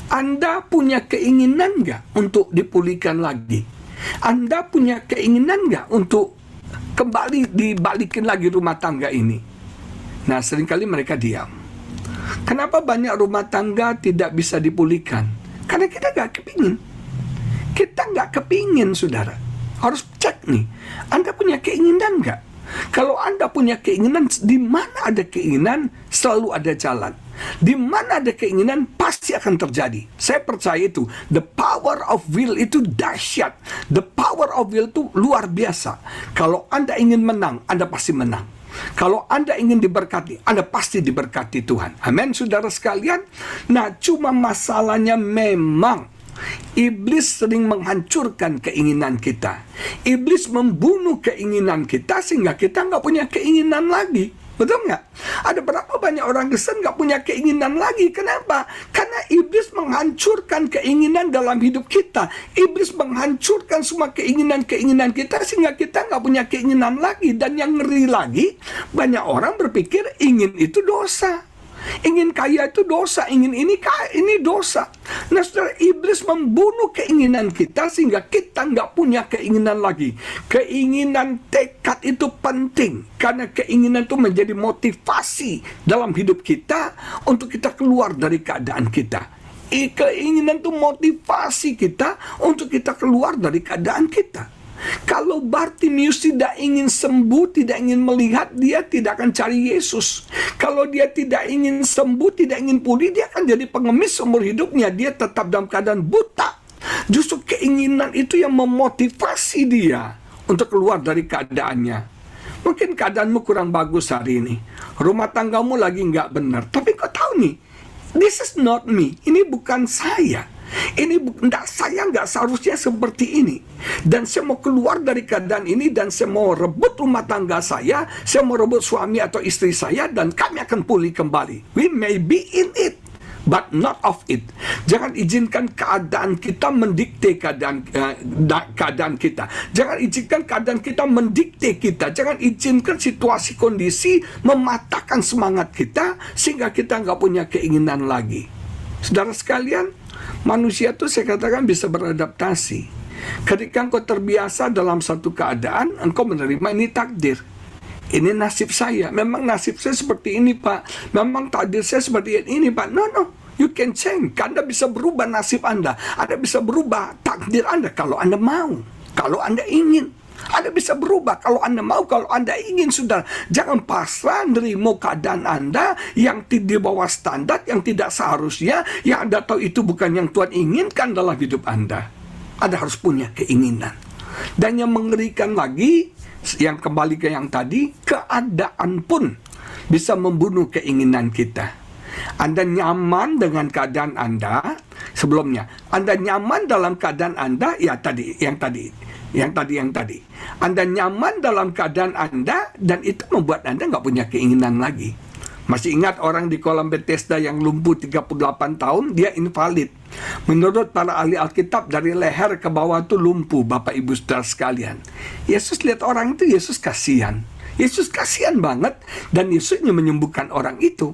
Anda punya keinginan nggak untuk dipulihkan lagi? Anda punya keinginan nggak untuk kembali dibalikin lagi rumah tangga ini? Nah, seringkali mereka diam. Kenapa banyak rumah tangga tidak bisa dipulihkan? Karena kita nggak kepingin. Kita nggak kepingin, saudara. Harus cek nih, Anda punya keinginan nggak? Kalau Anda punya keinginan, di mana ada keinginan, selalu ada jalan. Di mana ada keinginan, pasti akan terjadi. Saya percaya itu. The power of will itu dahsyat. The power of will itu luar biasa. Kalau Anda ingin menang, Anda pasti menang. Kalau Anda ingin diberkati, Anda pasti diberkati Tuhan. Amin, saudara sekalian. Nah, cuma masalahnya memang iblis sering menghancurkan keinginan kita. Iblis membunuh keinginan kita sehingga kita nggak punya keinginan lagi. Betul nggak? Ada berapa banyak orang Kristen nggak punya keinginan lagi. Kenapa? Karena iblis menghancurkan keinginan dalam hidup kita. Iblis menghancurkan semua keinginan-keinginan kita sehingga kita nggak punya keinginan lagi. Dan yang ngeri lagi, banyak orang berpikir ingin itu dosa. Ingin kaya itu dosa, ingin ini dosa. Nah, saudara, iblis membunuh keinginan kita sehingga kita nggak punya keinginan lagi. Keinginan, tekad itu penting karena keinginan itu menjadi motivasi dalam hidup kita untuk kita keluar dari keadaan kita. Keinginan itu motivasi kita untuk kita keluar dari keadaan kita. Kalau Bartimius tidak ingin sembuh, tidak ingin melihat, dia tidak akan cari Yesus. Kalau dia tidak ingin sembuh, tidak ingin pulih, dia akan jadi pengemis seumur hidupnya. Dia tetap dalam keadaan buta. Justru keinginan itu yang memotivasi dia untuk keluar dari keadaannya. Mungkin keadaanmu kurang bagus hari ini. Rumah tanggamu lagi nggak benar. Tapi kau tahu nih, this is not me. Ini bukan saya. Saya nggak seharusnya seperti ini. Dan saya mau keluar dari keadaan ini, dan saya mau rebut rumah tangga saya mau rebut suami atau istri saya, dan kami akan pulih kembali. We may be in it, but not of it. Jangan izinkan keadaan kita mendikte keadaan kita. Jangan izinkan keadaan kita mendikte kita. Jangan izinkan situasi kondisi mematahkan semangat kita sehingga kita nggak punya keinginan lagi. Saudara sekalian, manusia itu saya katakan bisa beradaptasi. Ketika engkau terbiasa dalam satu keadaan, engkau menerima ini takdir. Ini nasib saya. Memang nasib saya seperti ini, Pak. Memang takdir saya seperti ini, Pak. No. You can change. Anda bisa berubah nasib Anda. Anda bisa berubah takdir Anda kalau Anda mau. Kalau Anda ingin. Anda bisa berubah kalau Anda mau, kalau Anda ingin, saudara. Jangan pasrah nerima keadaan Anda yang di bawah standar, yang tidak seharusnya, yang Anda tahu itu bukan yang Tuhan inginkan dalam hidup Anda. Anda harus punya keinginan. Dan yang mengerikan lagi, yang kembali ke yang tadi, keadaan pun bisa membunuh keinginan kita. Anda nyaman dengan keadaan Anda sebelumnya. Anda nyaman dalam keadaan Anda, yang tadi. Anda nyaman dalam keadaan Anda, dan itu membuat Anda nggak punya keinginan lagi. Masih ingat orang di kolam Bethesda yang lumpuh 38 tahun, dia invalid. Menurut para ahli Alkitab, dari leher ke bawah itu lumpuh, Bapak Ibu Saudara sekalian. Yesus lihat orang itu, Yesus kasihan. Yesus kasihan banget, dan Yesus menyembuhkan orang itu.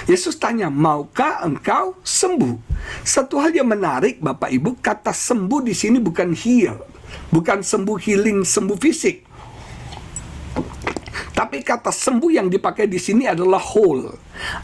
Yesus tanya, maukah engkau sembuh? Satu hal yang menarik, Bapak Ibu, kata sembuh di sini bukan heal. Bukan sembuh healing, sembuh fisik. Tapi kata sembuh yang dipakai di sini adalah whole.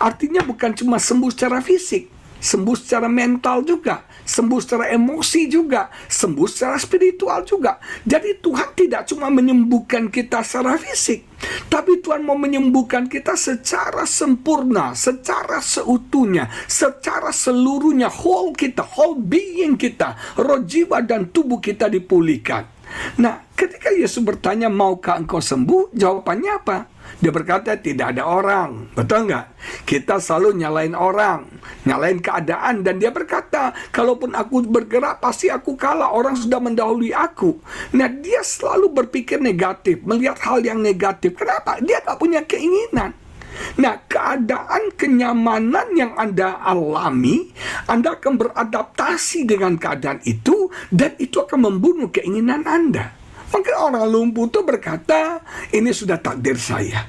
Artinya bukan cuma sembuh secara fisik, sembuh secara mental juga, sembuh secara emosi juga, sembuh secara spiritual juga. Jadi Tuhan tidak cuma menyembuhkan kita secara fisik, tapi Tuhan mau menyembuhkan kita secara sempurna, secara seutuhnya, secara seluruhnya, whole kita, whole being kita, roh, jiwa, dan tubuh kita dipulihkan. Nah, ketika Yesus bertanya, maukah engkau sembuh? Jawabannya apa? Dia berkata, tidak ada orang. Betul nggak? Kita selalu nyalain orang, nyalain keadaan. Dan dia berkata, kalaupun aku bergerak, pasti aku kalah. Orang sudah mendahului aku. Nah, dia selalu berpikir negatif, melihat hal yang negatif. Kenapa? Dia nggak punya keinginan. Nah, keadaan kenyamanan yang Anda alami, Anda akan beradaptasi dengan keadaan itu, dan itu akan membunuh keinginan Anda. Maka orang lumpuh itu berkata, ini sudah takdir saya,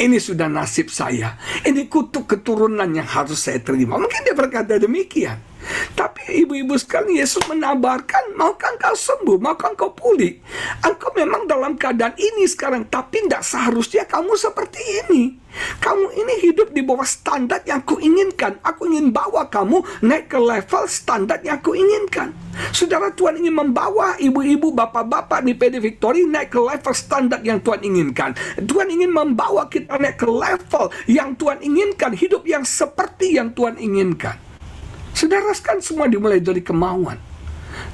ini sudah nasib saya, ini kutuk keturunan yang harus saya terima. Mungkin dia berkata demikian. Tapi ibu-ibu sekalian, Yesus menabarkan, maukah engkau sembuh, maukah engkau pulih? Engkau memang dalam keadaan ini sekarang, tapi tidak seharusnya kamu seperti ini. Kamu ini hidup di bawah standar yang kuinginkan. Aku ingin bawa kamu naik ke level standar yang kuinginkan. Saudara, Tuhan ingin membawa ibu-ibu, bapak-bapak di PD Victory naik ke level standar yang Tuhan inginkan. Tuhan ingin membawa kita naik ke level yang Tuhan inginkan, hidup yang seperti yang Tuhan inginkan. Saudara, kan semua dimulai dari kemauan.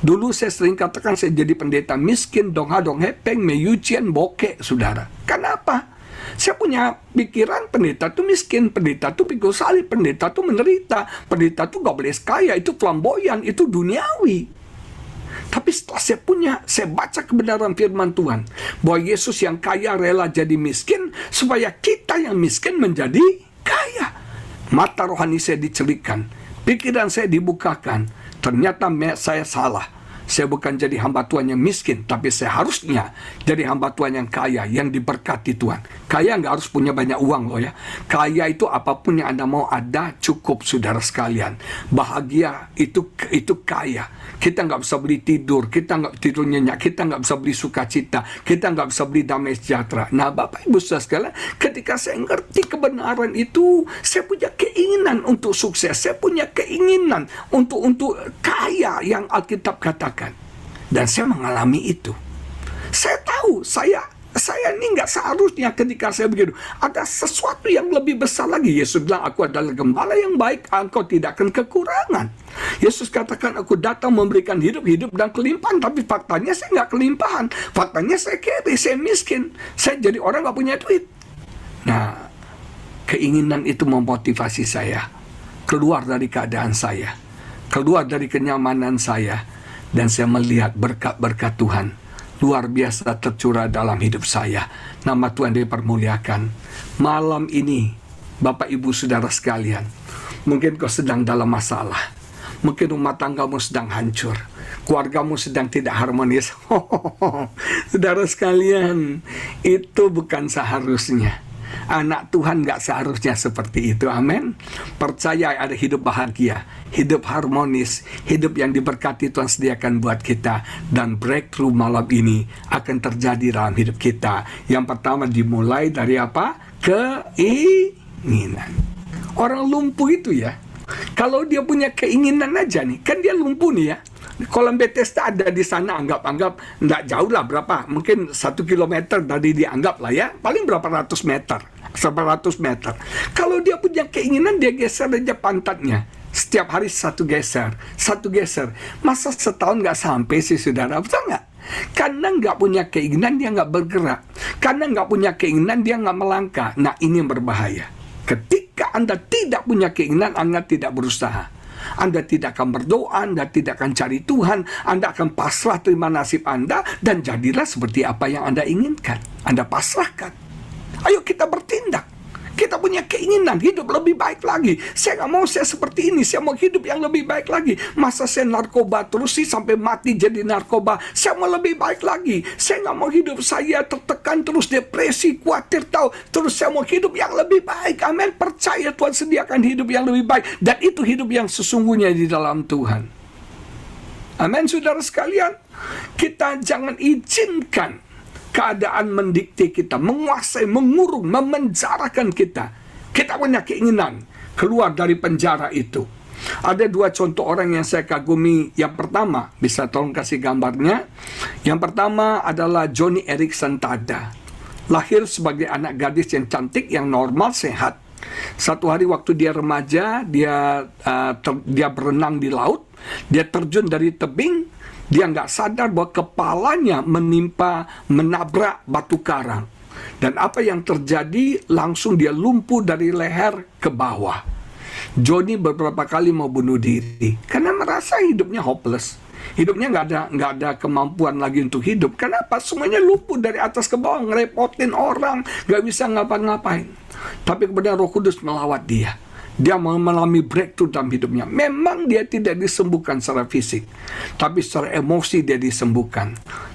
Dulu saya sering katakan saya jadi pendeta miskin, dong hepeng, meyucian, bokeh, saudara. Kenapa? Saya punya pikiran pendeta itu miskin, pendeta itu pikul salib, pendeta itu menderita, pendeta itu gak boleh kaya, itu flamboyan, itu duniawi. Tapi setelah saya baca kebenaran firman Tuhan, bahwa Yesus yang kaya rela jadi miskin, supaya kita yang miskin menjadi kaya. Mata rohani saya dicelikkan, pikiran saya dibukakan. Ternyata saya salah. Saya bukan jadi hamba Tuhan yang miskin, tapi saya harusnya jadi hamba Tuhan yang kaya, yang diberkati Tuhan. Kaya nggak harus punya banyak uang loh ya. Kaya itu apapun yang Anda mau ada cukup, saudara sekalian. Bahagia itu kaya. Kita nggak bisa beli tidur, kita nggak tidur nyenyak, kita nggak bisa beli sukacita, kita nggak bisa beli damai sejahtera. Nah, Bapak Ibu saudara sekalian, ketika saya ngerti kebenaran itu, saya punya keinginan untuk sukses, saya punya keinginan untuk kaya yang Alkitab katakan. Dan saya mengalami itu. Saya tahu, saya ini nggak seharusnya ketika saya begitu. Ada sesuatu yang lebih besar lagi. Yesus bilang, aku adalah gembala yang baik, engkau tidak akan kekurangan. Yesus katakan, aku datang memberikan hidup dan kelimpahan. Tapi faktanya saya nggak kelimpahan. Faktanya saya kere, saya miskin. Saya jadi orang nggak punya duit. Nah, keinginan itu memotivasi saya keluar dari keadaan saya, keluar dari kenyamanan saya. Dan saya melihat berkat-berkat Tuhan luar biasa tercurah dalam hidup saya. Nama Tuhan dipermuliakan. Malam ini, Bapak Ibu Saudara sekalian, mungkin kau sedang dalam masalah. Mungkin rumah tanggamu sedang hancur, keluargamu sedang tidak harmonis. Saudara sekalian, itu bukan seharusnya. Anak Tuhan gak seharusnya seperti itu, amin. Percaya ada hidup bahagia, hidup harmonis, hidup yang diberkati Tuhan sediakan buat kita. Dan breakthrough malam ini akan terjadi dalam hidup kita. Yang pertama dimulai dari apa? Keinginan. Orang lumpuh itu ya, kalau dia punya keinginan aja nih, kan dia lumpuh nih ya. Kolam Bethesda ada di sana, anggap nggak jauh lah, berapa, mungkin 1 kilometer dari dianggap lah ya, paling berapa ratus meter. Kalau dia punya keinginan, dia geser aja pantatnya setiap hari, satu geser. Masa setahun nggak sampai sih, saudara? Betul nggak? Karena nggak punya keinginan, dia nggak bergerak. Karena nggak punya keinginan, dia nggak melangkah. Nah, ini yang berbahaya. Ketika Anda tidak punya keinginan, Anda tidak berusaha. Anda tidak akan berdoa, Anda tidak akan cari Tuhan, Anda akan pasrah terima nasib Anda, dan jadilah seperti apa yang Anda inginkan. Anda pasrahkan. Ayo kita bertindak. Kita punya keinginan hidup lebih baik lagi. Saya nggak mau saya seperti ini, saya mau hidup yang lebih baik lagi. Masa saya narkoba terus sih sampai mati jadi narkoba? Saya mau lebih baik lagi. Saya nggak mau hidup saya tertekan terus, depresi, khawatir, tahu. Terus saya mau hidup yang lebih baik. Amin. Percaya Tuhan sediakan hidup yang lebih baik. Dan itu hidup yang sesungguhnya di dalam Tuhan. Amin, saudara sekalian. Kita jangan izinkan keadaan mendikte kita, menguasai, mengurung, memenjarakan kita. Kita punya keinginan keluar dari penjara itu. Ada 2 contoh orang yang saya kagumi. Yang pertama, bisa tolong kasih gambarnya. Yang pertama adalah Joni Eareckson Tada. Lahir sebagai anak gadis yang cantik, yang normal, sehat. Satu hari waktu dia remaja, dia berenang di laut. Dia terjun dari tebing. Dia nggak sadar bahwa kepalanya menabrak batu karang. Dan apa yang terjadi, langsung dia lumpuh dari leher ke bawah. Joni beberapa kali mau bunuh diri karena merasa hidupnya hopeless. Hidupnya nggak ada kemampuan lagi untuk hidup. Kenapa? Semuanya lumpuh dari atas ke bawah, ngerepotin orang, nggak bisa ngapa-ngapain. Tapi kemudian Roh Kudus melawat dia. Dia mengalami breakthrough dalam hidupnya. Memang dia tidak disembuhkan secara fisik, tapi secara emosi dia disembuhkan.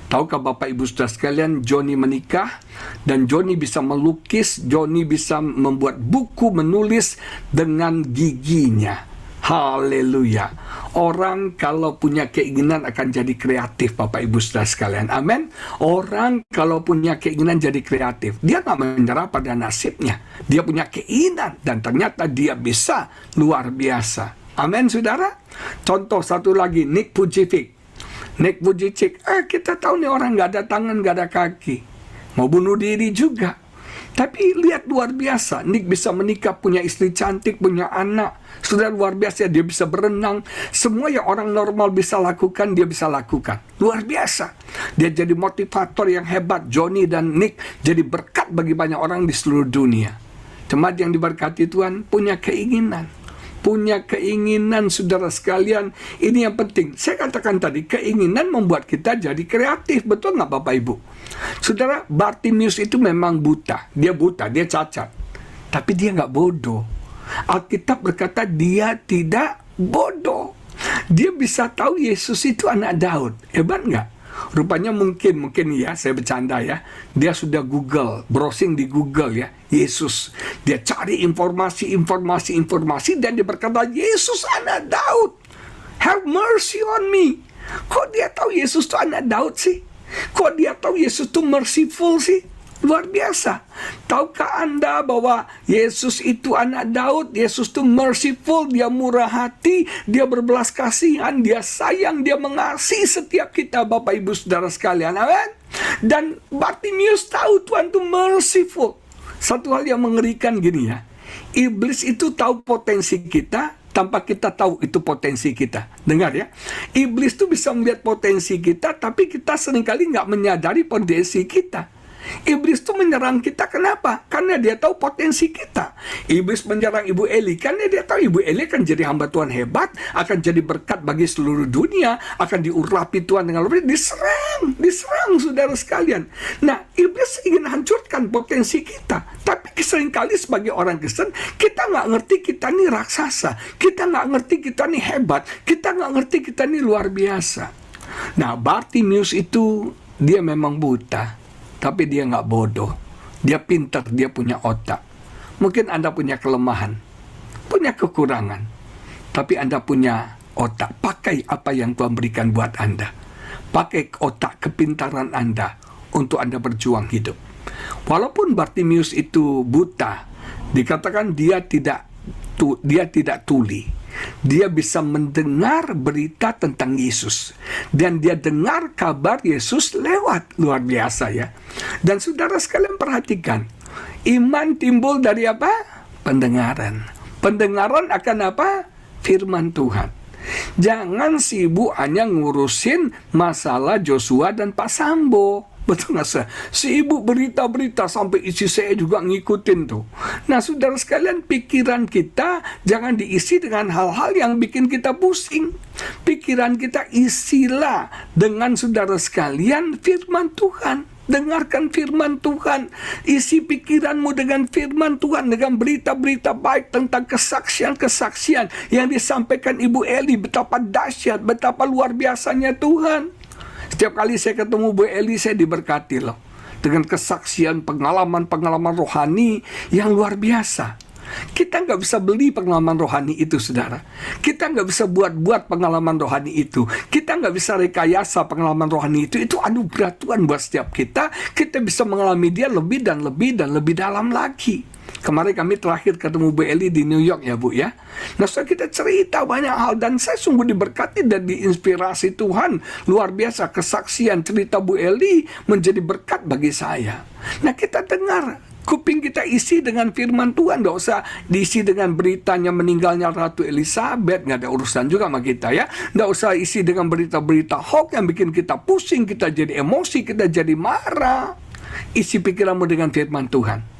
Tahukah Bapak Ibu Saudara sekalian, Johnny menikah dan Johnny bisa melukis, Johnny bisa membuat buku, menulis dengan giginya. Haleluya. Orang kalau punya keinginan akan jadi kreatif, Bapak Ibu Saudara sekalian. Amin. Orang kalau punya keinginan jadi kreatif, dia nggak menyerah pada nasibnya. Dia punya keinginan dan ternyata dia bisa luar biasa. Amin, saudara. Contoh satu lagi, Nick Vujicic. Nick Vujicic, kita tahu nih orang nggak ada tangan, nggak ada kaki, mau bunuh diri juga. Tapi lihat luar biasa, Nick bisa menikah, punya istri cantik, punya anak. Sudah luar biasa, dia bisa berenang. Semua yang orang normal bisa lakukan, dia bisa lakukan. Luar biasa. Dia jadi motivator yang hebat. Johnny dan Nick jadi berkat bagi banyak orang di seluruh dunia. Jemaat yang diberkati Tuhan punya keinginan. Punya keinginan, saudara sekalian. Ini yang penting. Saya katakan tadi, keinginan membuat kita jadi kreatif. Betul nggak Bapak Ibu? Saudara, Bartimeus itu memang buta. Dia buta, dia cacat. Tapi dia nggak bodoh. Alkitab berkata dia tidak bodoh. Dia bisa tahu Yesus itu anak Daud. Hebat nggak? Rupanya mungkin ya, saya bercanda ya, dia sudah browsing di Google ya, Yesus. Dia cari informasi dan dia berkata, Yesus anak Daud, have mercy on me. Kok dia tahu Yesus itu anak Daud sih? Kok dia tahu Yesus itu merciful sih? Luar biasa. Tahukah Anda bahwa Yesus itu anak Daud? Yesus itu merciful, dia murah hati, dia berbelas kasihan, dia sayang, dia mengasihi setiap kita, Bapak Ibu Saudara sekalian. Amin. Dan Bartimeus tahu Tuhan itu merciful. Satu hal yang mengerikan gini ya, iblis itu tahu potensi kita tanpa kita tahu itu potensi kita. Dengar ya, iblis itu bisa melihat potensi kita, tapi kita seringkali nggak menyadari potensi kita. Iblis itu menyerang kita, kenapa? Karena dia tahu potensi kita. Iblis menyerang Ibu Eli karena dia tahu Ibu Eli akan jadi hamba Tuhan hebat, akan jadi berkat bagi seluruh dunia, akan diurapi Tuhan dengan luar biasa. Diserang saudara sekalian. Nah, iblis ingin hancurkan potensi kita. Tapi seringkali sebagai orang Kristen, kita nggak ngerti kita ini raksasa, kita nggak ngerti kita ini hebat, kita nggak ngerti kita ini luar biasa. Nah, Bartimeus itu dia memang buta, tapi dia nggak bodoh. Dia pintar, dia punya otak. Mungkin Anda punya kelemahan, punya kekurangan, tapi Anda punya otak. Pakai apa yang Tuhan berikan buat Anda. Pakai otak, kepintaran Anda untuk Anda berjuang hidup. Walaupun Bartimeus itu buta, dikatakan dia tidak tuli. Dia bisa mendengar berita tentang Yesus. Dan dia dengar kabar Yesus lewat. Luar biasa ya. Dan saudara sekalian perhatikan. Iman timbul dari apa? Pendengaran. Pendengaran akan apa? Firman Tuhan. Jangan sibuk hanya ngurusin masalah Joshua dan Pak Sambo. Betul nggak sih? Sibuk berita-berita sampai isi saya juga ngikutin tuh. Nah, saudara sekalian, pikiran kita jangan diisi dengan hal-hal yang bikin kita pusing. Pikiran kita isilah dengan saudara sekalian firman Tuhan. Dengarkan firman Tuhan. Isi pikiranmu dengan firman Tuhan, dengan berita-berita baik tentang kesaksian-kesaksian yang disampaikan Ibu Eli. Betapa dahsyat, betapa luar biasanya Tuhan. Setiap kali saya ketemu Bu Eli, saya diberkati loh. Dengan kesaksian, pengalaman-pengalaman rohani yang luar biasa. Kita nggak bisa beli pengalaman rohani itu, saudara. Kita nggak bisa buat pengalaman rohani itu. Kita nggak bisa rekayasa pengalaman rohani itu. Itu anugerah Tuhan buat setiap kita. Kita bisa mengalami dia lebih dan lebih dalam lagi. Kemarin kami terakhir ketemu Bu Eli di New York ya Bu ya. Nah, setelah kita cerita banyak hal dan saya sungguh diberkati dan diinspirasi Tuhan. Luar biasa kesaksian cerita Bu Eli menjadi berkat bagi saya. Nah, kita dengar, kuping kita isi dengan firman Tuhan. Nggak usah diisi dengan beritanya meninggalnya Ratu Elizabeth. Nggak ada urusan juga sama kita ya. Nggak usah isi dengan berita-berita hoax yang bikin kita pusing, kita jadi emosi, kita jadi marah. Isi pikiranmu dengan firman Tuhan.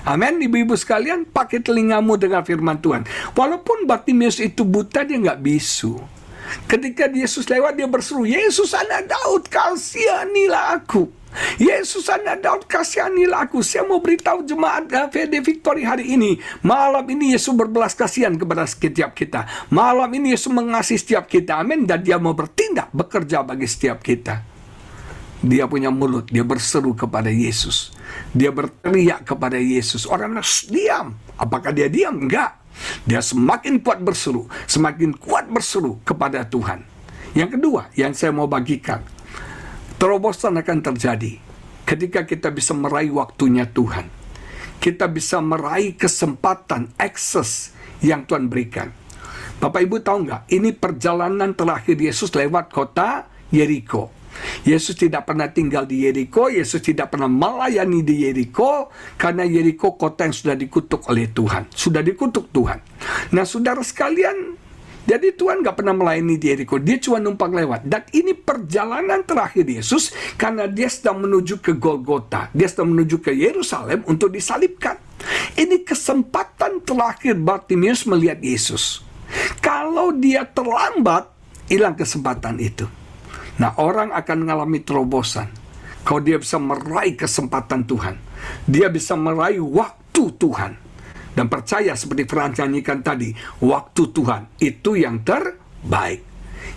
Amin, ibu-ibu sekalian, pakai telingamu dengan firman Tuhan. Walaupun Bartimeus itu buta, dia nggak bisu. Ketika Yesus lewat, dia berseru, Yesus anak Daud, kasihanilah aku. Yesus anak Daud, kasihanilah aku. Saya mau beritahu jemaat VD Victory hari ini. Malam ini Yesus berbelas kasihan kepada setiap kita. Malam ini Yesus mengasihi setiap kita. Amin. Dan dia mau bertindak, bekerja bagi setiap kita. Dia punya mulut, dia berseru kepada Yesus. Dia berteriak kepada Yesus. Orang bilang, diam. Apakah dia diam? Enggak. Dia semakin kuat berseru kepada Tuhan. Yang kedua, yang saya mau bagikan, terobosan akan terjadi ketika kita bisa meraih waktunya Tuhan. Kita bisa meraih kesempatan, akses yang Tuhan berikan. Bapak Ibu tahu nggak? Ini perjalanan terakhir Yesus lewat kota Yeriko. Yesus tidak pernah tinggal di Yeriko, Yesus tidak pernah melayani di Yeriko, karena Yeriko kota yang sudah dikutuk oleh Tuhan, sudah dikutuk Tuhan. Nah, saudara sekalian, jadi Tuhan gak pernah melayani di Yeriko, dia cuma numpang lewat. Dan ini perjalanan terakhir Yesus, karena dia sedang menuju ke Golgota, dia sedang menuju ke Yerusalem untuk disalibkan. Ini kesempatan terakhir Bartimeus melihat Yesus. Kalau dia terlambat, hilang kesempatan itu. Nah, orang akan mengalami terobosan kalau dia bisa meraih kesempatan Tuhan. Dia bisa meraih waktu Tuhan. Dan percaya seperti Frans nyanyikan tadi, waktu Tuhan itu yang terbaik.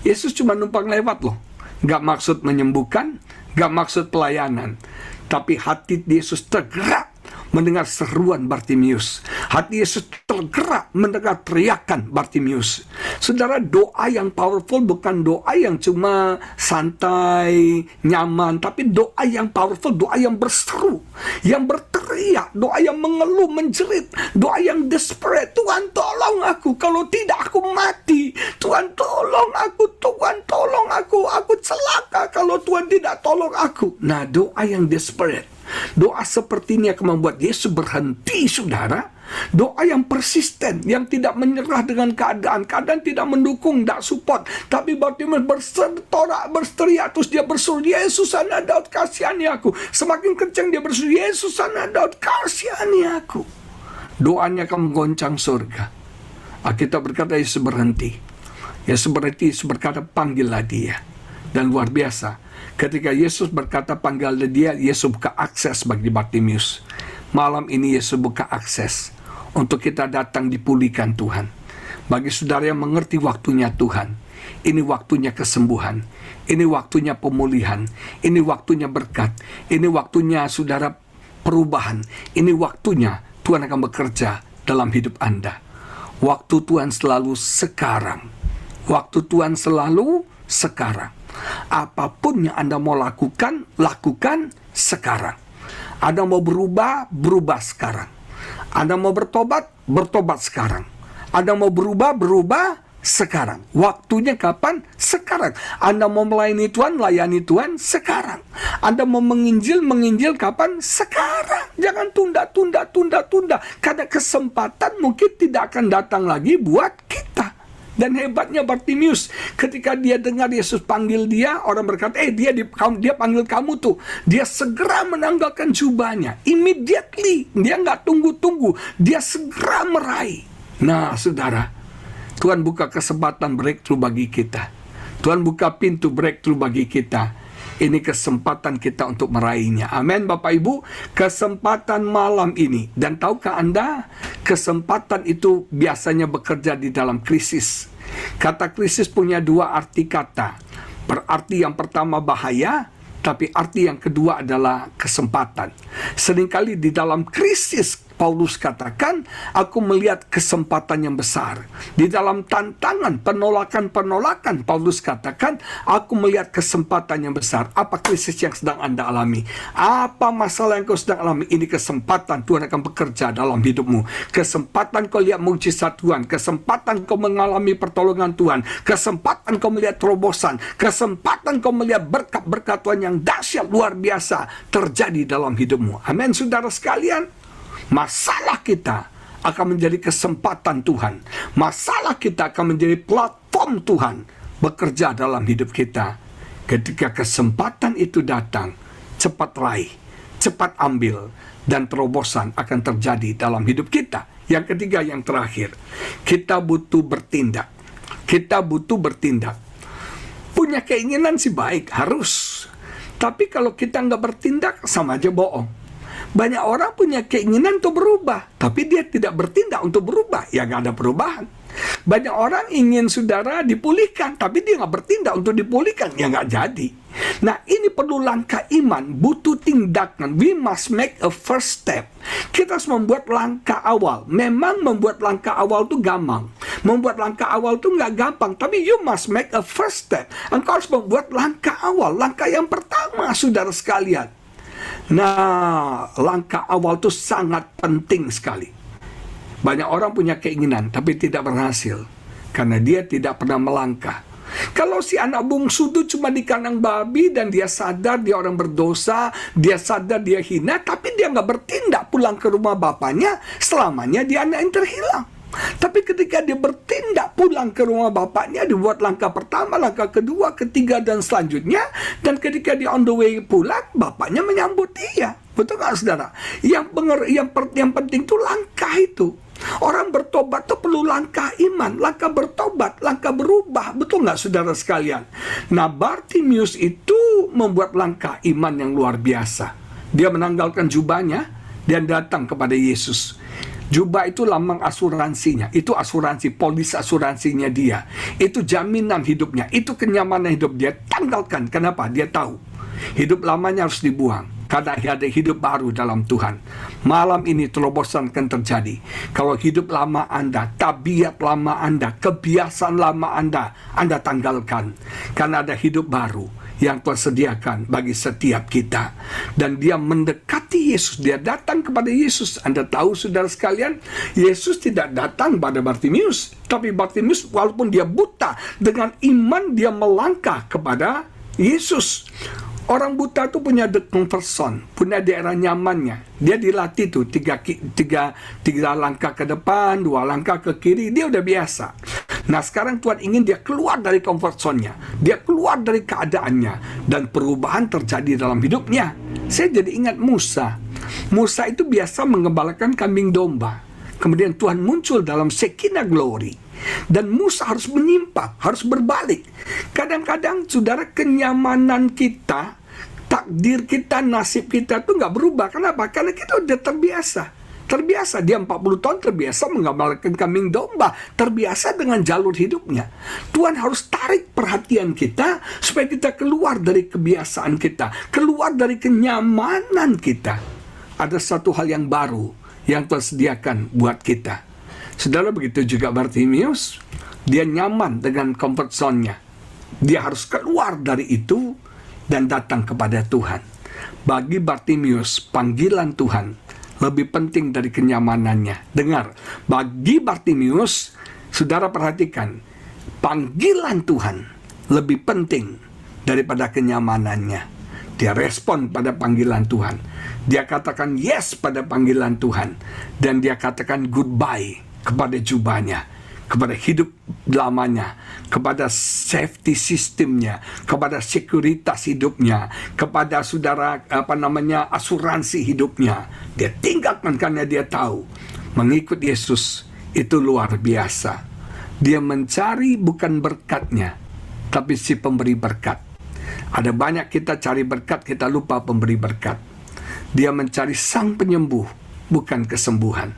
Yesus cuma numpang lewat loh. Gak maksud menyembuhkan, gak maksud pelayanan. Tapi hati Yesus tergerak mendengar seruan Bartimeus. Hati Yesus tergerak mendengar teriakan Bartimeus. Saudara, doa yang powerful bukan doa yang cuma santai, nyaman, tapi doa yang powerful, doa yang berseru, yang berteriak, doa yang mengeluh, menjerit, doa yang desperate. Tuhan tolong aku, kalau tidak aku mati. Tuhan tolong aku, Tuhan tolong aku celaka kalau Tuhan tidak tolong aku. Nah, doa yang desperate, doa seperti ini akan membuat Yesus berhenti, saudara. Doa yang persisten, yang tidak menyerah dengan keadaan tidak mendukung, tidak support. Tapi Bartimeus berteriak, terus dia berseru, Yesus anak Daud, kasihani aku. Semakin kencang dia berseru, Yesus anak Daud, kasihani aku. Doanya akan menggoncang surga. Alkitab berkata Yesus berhenti. Yesus berhenti, Yesus berkata, panggillah dia. Dan luar biasa, ketika Yesus berkata panggillah dia, Yesus buka akses bagi Bartimeus. Malam ini Yesus buka akses untuk kita datang dipulihkan Tuhan. Bagi saudara yang mengerti waktunya Tuhan, ini waktunya kesembuhan, ini waktunya pemulihan, ini waktunya berkat, ini waktunya saudara perubahan, ini waktunya Tuhan akan bekerja dalam hidup Anda. Waktu Tuhan selalu sekarang. Waktu Tuhan selalu sekarang. Apapun yang Anda mau lakukan, lakukan sekarang. Anda mau berubah, berubah sekarang. Anda mau bertobat, bertobat sekarang. Anda mau berubah, berubah sekarang. Waktunya kapan? Sekarang. Anda mau melayani Tuhan, layani Tuhan sekarang. Anda mau menginjil, menginjil kapan? Sekarang. Jangan tunda. Karena kesempatan mungkin tidak akan datang lagi buat kita. Dan hebatnya Bartimeus, ketika dia dengar Yesus panggil dia, orang berkata, dia panggil kamu tuh. Dia segera menanggalkan jubahnya. Immediately, dia nggak tunggu-tunggu. Dia segera meraih. Nah, saudara, Tuhan buka kesempatan breakthrough bagi kita. Tuhan buka pintu breakthrough bagi kita. Ini kesempatan kita untuk meraihnya. Amin, Bapak Ibu. Kesempatan malam ini. Dan tahukah Anda, kesempatan itu biasanya bekerja di dalam krisis. Kata krisis punya dua arti kata. Berarti yang pertama bahaya, tapi arti yang kedua adalah kesempatan. Seringkali di dalam krisis, Paulus katakan, aku melihat kesempatan yang besar. Di dalam tantangan, penolakan, Paulus katakan, aku melihat kesempatan yang besar. Apa krisis yang sedang Anda alami? Apa masalah yang kau sedang alami? Ini kesempatan Tuhan akan bekerja dalam hidupmu. Kesempatan kau lihat mujizat Tuhan. Kesempatan kau mengalami pertolongan Tuhan. Kesempatan kau melihat terobosan. Kesempatan kau melihat berkat-berkat Tuhan yang dahsyat luar biasa terjadi dalam hidupmu. Amin, saudara sekalian. Masalah kita akan menjadi kesempatan Tuhan. Masalah kita akan menjadi platform Tuhan bekerja dalam hidup kita. Ketika kesempatan itu datang, cepat raih, cepat ambil, dan terobosan akan terjadi dalam hidup kita. Yang ketiga, yang terakhir, kita butuh bertindak. Kita butuh bertindak. Punya keinginan sih baik, harus. Tapi kalau kita nggak bertindak, sama aja bohong. Banyak orang punya keinginan untuk berubah, tapi dia tidak bertindak untuk berubah, ya nggak ada perubahan. Banyak orang ingin saudara dipulihkan, tapi dia nggak bertindak untuk dipulihkan, ya nggak jadi. Nah, ini perlu langkah iman, butuh tindakan. We must make a first step. Kita harus membuat langkah awal. Memang membuat langkah awal itu gampang. Membuat langkah awal itu nggak gampang, tapi you must make a first step. Engkau harus membuat langkah awal, langkah yang pertama, saudara sekalian. Nah, langkah awal itu sangat penting sekali. Banyak orang punya keinginan, tapi tidak berhasil. Karena dia tidak pernah melangkah. Kalau si anak bungsu itu cuma di kandang babi dan dia sadar dia orang berdosa, dia sadar dia hina, tapi dia nggak bertindak pulang ke rumah bapaknya, selamanya dia anak yang terhilang. Tapi ketika dia bertindak pulang ke rumah bapaknya, dibuat langkah pertama, langkah kedua, ketiga, dan selanjutnya, dan ketika dia on the way pulang, bapaknya menyambut dia. Betul nggak, saudara? Yang penting itu langkah itu. Orang bertobat itu perlu langkah iman, langkah bertobat, langkah berubah. Betul nggak, saudara sekalian? Nah, Bartimius itu membuat langkah iman yang luar biasa. Dia menanggalkan jubahnya dan datang kepada Yesus. Jubah itu lambang asuransinya. Itu asuransi, polis asuransinya dia. Itu jaminan hidupnya. Itu kenyamanan hidup dia. Tanggalkan. Kenapa? Dia tahu hidup lamanya harus dibuang. Karena ada hidup baru dalam Tuhan. Malam ini terobosan akan terjadi. Kalau hidup lama Anda, tabiat lama Anda, kebiasaan lama Anda tanggalkan. Karena ada hidup baru yang Tuhan sediakan bagi setiap kita. Dan dia mendekati Yesus. Dia datang kepada Yesus. Anda tahu, saudara sekalian, Yesus tidak datang pada Bartimius. Tapi Bartimius, walaupun dia buta, dengan iman dia melangkah kepada Yesus. Orang buta itu punya the comfort zone, punya daerah nyamannya. Dia dilatih tuh tiga langkah ke depan, 2 langkah ke kiri, dia udah biasa. Nah, sekarang Tuhan ingin dia keluar dari comfort zone-nya. Dia keluar dari keadaannya. Dan perubahan terjadi dalam hidupnya. Saya jadi ingat Musa. Musa itu biasa mengembalakan kambing domba. Kemudian Tuhan muncul dalam Shekinah glory. Dan Musa harus menyimpang, harus berbalik. Kadang-kadang, saudara, kenyamanan kita, takdir kita, nasib kita itu nggak berubah. Kenapa? Karena kita udah terbiasa. Dia 40 tahun terbiasa mengembalakan kambing domba, terbiasa dengan jalur hidupnya. Tuhan harus tarik perhatian kita supaya kita keluar dari kebiasaan kita, keluar dari kenyamanan kita. Ada satu hal yang baru yang Tuhan sediakan buat kita. Saudara, begitu juga Bartimius, dia nyaman dengan comfort zone-nya. Dia harus keluar dari itu dan datang kepada Tuhan. Bagi Bartimius, panggilan Tuhan lebih penting dari kenyamanannya. Dengar, bagi Bartimius, saudara perhatikan, panggilan Tuhan lebih penting daripada kenyamanannya. Dia respon pada panggilan Tuhan. Dia katakan yes pada panggilan Tuhan. Dan dia katakan goodbye kepada jubahnya, kepada hidup lamanya, kepada safety sistemnya, kepada sekuritas hidupnya, kepada saudara asuransi hidupnya. Dia tinggalkan karena dia tahu mengikut Yesus itu luar biasa. Dia mencari bukan berkatnya, tapi si pemberi berkat. Ada banyak kita cari berkat, kita lupa pemberi berkat. Dia mencari sang penyembuh, bukan kesembuhan.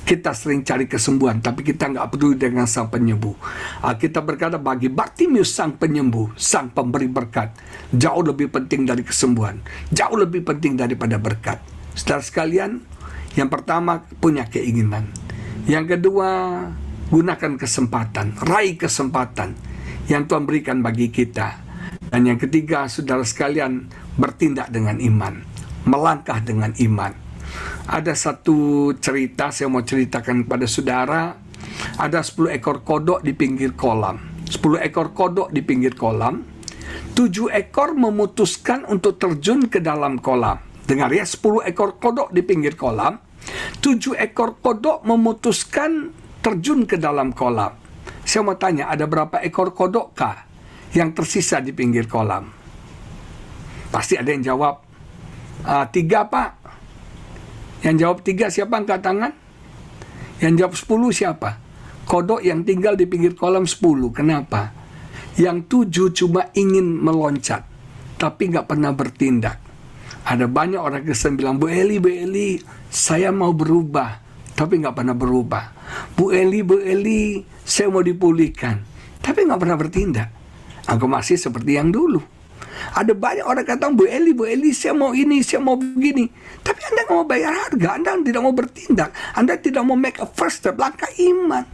Kita sering cari kesembuhan, tapi kita nggak peduli dengan sang penyembuh. Kita berkata bagi Bartimius sang penyembuh, sang pemberi berkat, jauh lebih penting dari kesembuhan, jauh lebih penting daripada berkat. Saudara sekalian, yang pertama punya keinginan. Yang kedua, gunakan kesempatan, raih kesempatan yang Tuhan berikan bagi kita. Dan yang ketiga, saudara sekalian, bertindak dengan iman, melangkah dengan iman. Ada satu cerita saya mau ceritakan kepada saudara. Ada 10 ekor kodok di pinggir kolam. 10 ekor kodok di pinggir kolam. 7 ekor memutuskan untuk terjun ke dalam kolam. Dengar ya, 10 ekor kodok di pinggir kolam. 7 ekor kodok memutuskan terjun ke dalam kolam. Saya mau tanya, ada berapa ekor kodok kah yang tersisa di pinggir kolam? Pasti ada yang jawab, 3 Pak. Yang jawab 3 siapa, angkat tangan? Yang jawab 10 siapa? Kodok yang tinggal di pinggir kolam 10. Kenapa? Yang 7 cuma ingin meloncat, tapi nggak pernah bertindak. Ada banyak orang Kristen bilang, Bu Eli, saya mau berubah, tapi nggak pernah berubah. Bu Eli, saya mau dipulihkan. Tapi nggak pernah bertindak. Engkau masih seperti yang dulu. Ada banyak orang kata, Bu Eli, saya mau ini, saya mau begini. Tapi Anda nggak mau bayar harga, Anda tidak mau bertindak, Anda tidak mau make a first step, langkah iman.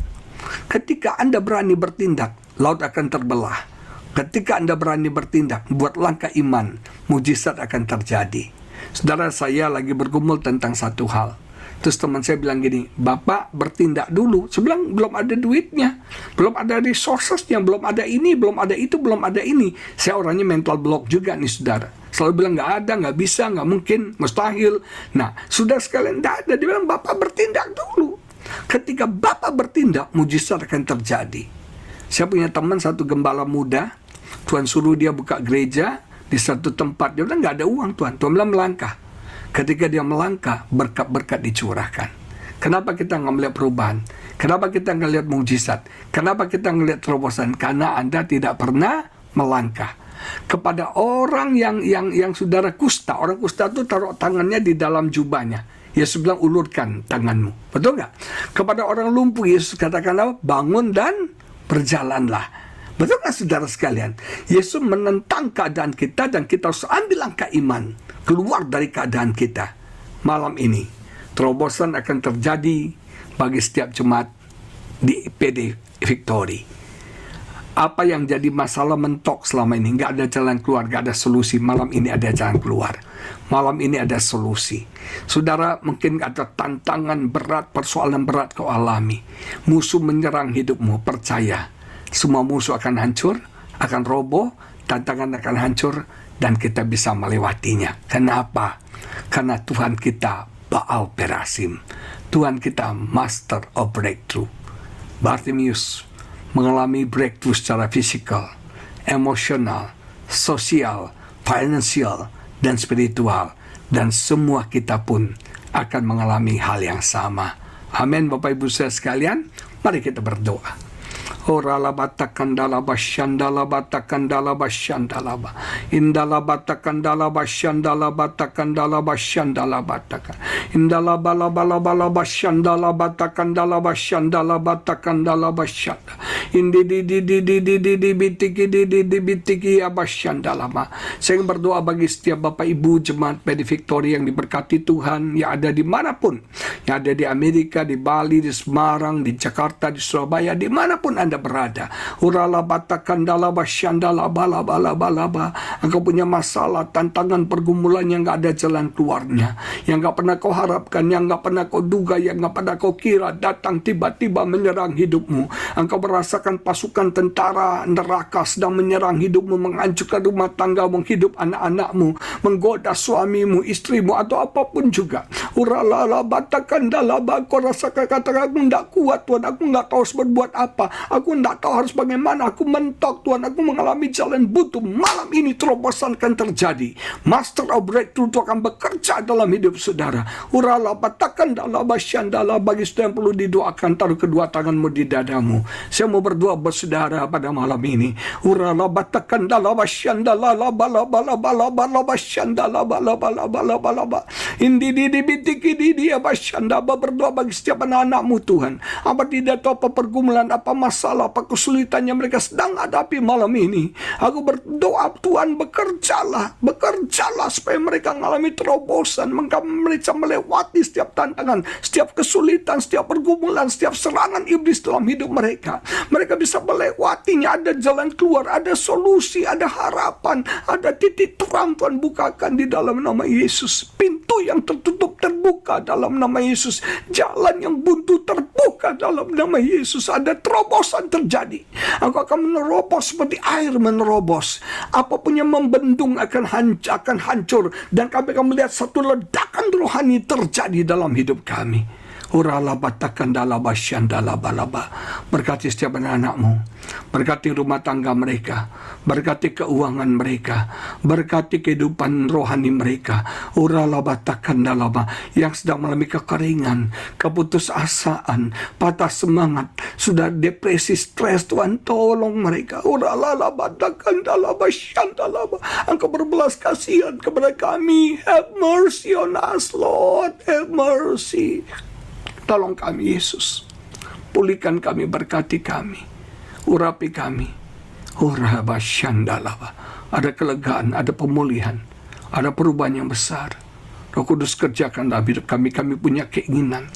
Ketika Anda berani bertindak, laut akan terbelah. Ketika Anda berani bertindak, buat langkah iman, mujizat akan terjadi. Saudara, saya lagi bergumul tentang satu hal. Terus teman saya bilang gini, Bapak bertindak dulu. Saya bilang, belum ada duitnya, belum ada resourcesnya, belum ada ini, belum ada itu, belum ada ini. Saya orangnya mental block juga nih saudara. Selalu bilang, nggak ada, nggak bisa, nggak mungkin, mustahil. Nah, sudah sekalian nggak ada. Dia bilang, Bapak bertindak dulu. Ketika Bapak bertindak, mujizat akan terjadi. Saya punya teman satu gembala muda, Tuhan suruh dia buka gereja di satu tempat. Dia bilang, nggak ada uang Tuhan. Tuhan bilang, melangkah. Ketika dia melangkah, berkat-berkat dicurahkan. Kenapa kita nggak melihat perubahan? Kenapa kita nggak lihat mujizat? Kenapa kita ngelihat terobosan? Karena Anda tidak pernah melangkah. Kepada orang yang saudara kusta, orang kusta itu taruh tangannya di dalam jubahnya. Yesus bilang, ulurkan tanganmu. Betul nggak? Kepada orang lumpuh, Yesus katakan apa? Bangun dan berjalanlah. Betul nggak saudara sekalian? Yesus menentang keadaan kita dan kita harus ambil langkah iman. Keluar dari keadaan kita. Malam ini, terobosan akan terjadi bagi setiap jemaat di PD Victory. Apa yang jadi masalah mentok selama ini, nggak ada jalan keluar, nggak ada solusi. Malam ini ada jalan keluar. Malam ini ada solusi. Saudara, mungkin ada tantangan berat, persoalan berat kau alami. Musuh menyerang hidupmu, percaya. Semua musuh akan hancur, akan roboh, tantangan akan hancur, dan kita bisa melewatinya. Kenapa? Karena Tuhan kita Baal Perasim. Tuhan kita Master of Breakthrough. Bartimeus mengalami breakthrough secara fisikal, emosional, sosial, finansial, dan spiritual. Dan semua kita pun akan mengalami hal yang sama. Amin, Bapak Ibu saudara sekalian. Mari kita berdoa. Ora labata kandala basyandala bata kandala basyandala ba indala bata kandala basyandala bata kandala basyandala bata indala bala bala bala basyandala bata kandala basyandala bata kandala basyanda indi di bitiki di bitiki abasyandala ma. Saya berdoa bagi setiap Bapak Ibu jemaat PD Victory yang diberkati Tuhan, yang ada dimanapun, yang ada di Amerika, di Bali, di Semarang, di Jakarta, di Surabaya, dimanapun Anda berada. Urala batakan dalaba syandala bala bala bala ba. Engkau punya masalah, tantangan, pergumulan yang nggak ada jalan keluarnya, yang nggak pernah kau harapkan, yang nggak pernah kau duga, yang nggak pernah kau kira, datang tiba-tiba menyerang hidupmu. Engkau merasakan pasukan tentara neraka sedang menyerang hidupmu, menghancurkan rumah tanggamu, hidup anak-anakmu, menggoda suamimu, istrimu, atau apapun juga. Urala batakan dalaba. Kau rasakan kata aku nggak kuat Tuhan, aku nggak tahu harus berbuat apa. Aku tidak tahu harus bagaimana, aku mentok Tuhan, aku mengalami jalan buntu. Malam ini terobosan akan terjadi. Master of Breakthrough itu akan bekerja dalam hidup saudara. Urala batakan dalaba syandala. Bagi saudara yang perlu didoakan, taruh kedua tanganmu di dadamu. Saya mau berdoa buat saudara pada malam ini. Urala batakan dalaba syandala laba laba laba laba laba syandala laba laba laba laba. Indi di bitiki di abasyandaba. Berdoa bagi setiap anak-anakmu Tuhan. Apa tidak tahu apa pergumulan, apa masalah, apa kesulitan yang mereka sedang hadapi malam ini. Aku berdoa Tuhan, bekerjalah supaya mereka mengalami terobosan, mereka melewati setiap tantangan, setiap kesulitan, setiap pergumulan, setiap serangan iblis dalam hidup mereka. Mereka bisa melewatinya, ada jalan keluar, ada solusi, ada harapan, ada titik terang. Tuhan bukakan di dalam nama Yesus. Pintu yang tertutup terbuka dalam nama Yesus. Jalan yang buntu terbuka dalam nama Yesus. Ada terobosan terjadi. Aku akan menerobos seperti air menerobos. Apapun yang membendung akan hancur. Dan kami akan melihat satu ledakan rohani terjadi dalam hidup kami. Urala batakan dalaba syandalaba laba. Berkati setiap anak-anakmu, berkati rumah tangga mereka, berkati keuangan mereka, berkati kehidupan rohani mereka. Urala batakan dalaba yang sedang mengalami kekeringan, keputusasaan, patah semangat, sudah depresi, stres, Tuhan tolong mereka. Urala batakan dalaba syandalaba. Engkau berbelas kasihan kepada kami. Have mercy on us, Lord. Have mercy. Tolong kami Yesus. Pulihkan kami, berkati kami, urapi kami. Ada kelegaan, ada pemulihan, ada perubahan yang besar. Roh Kudus, kerjakan dalam hidup kami. Kami punya keinginan,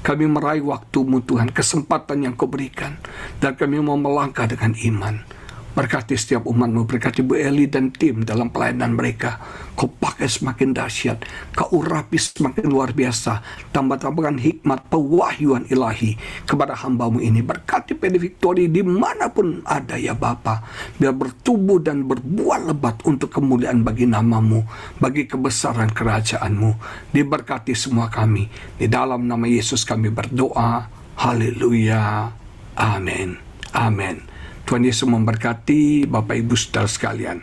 kami meraih waktu-Mu Tuhan, kesempatan yang Kau berikan, dan kami mau melangkah dengan iman. Berkati setiap umat-Mu, berkati Bu Eli dan tim dalam pelayanan mereka. Kau pakai semakin dahsyat, Kau urapi semakin luar biasa. Tambah-tambahkan hikmat pewahyuan ilahi kepada hamba-Mu ini. Berkati PD Victory dimanapun ada ya Bapa, biar bertumbuh dan berbuah lebat untuk kemuliaan bagi nama-Mu, bagi kebesaran kerajaan-Mu. Diberkati semua kami. Di dalam nama Yesus kami berdoa. Haleluya. Amin. Amin. Tuhan Yesus memberkati Bapak Ibu Saudara sekalian.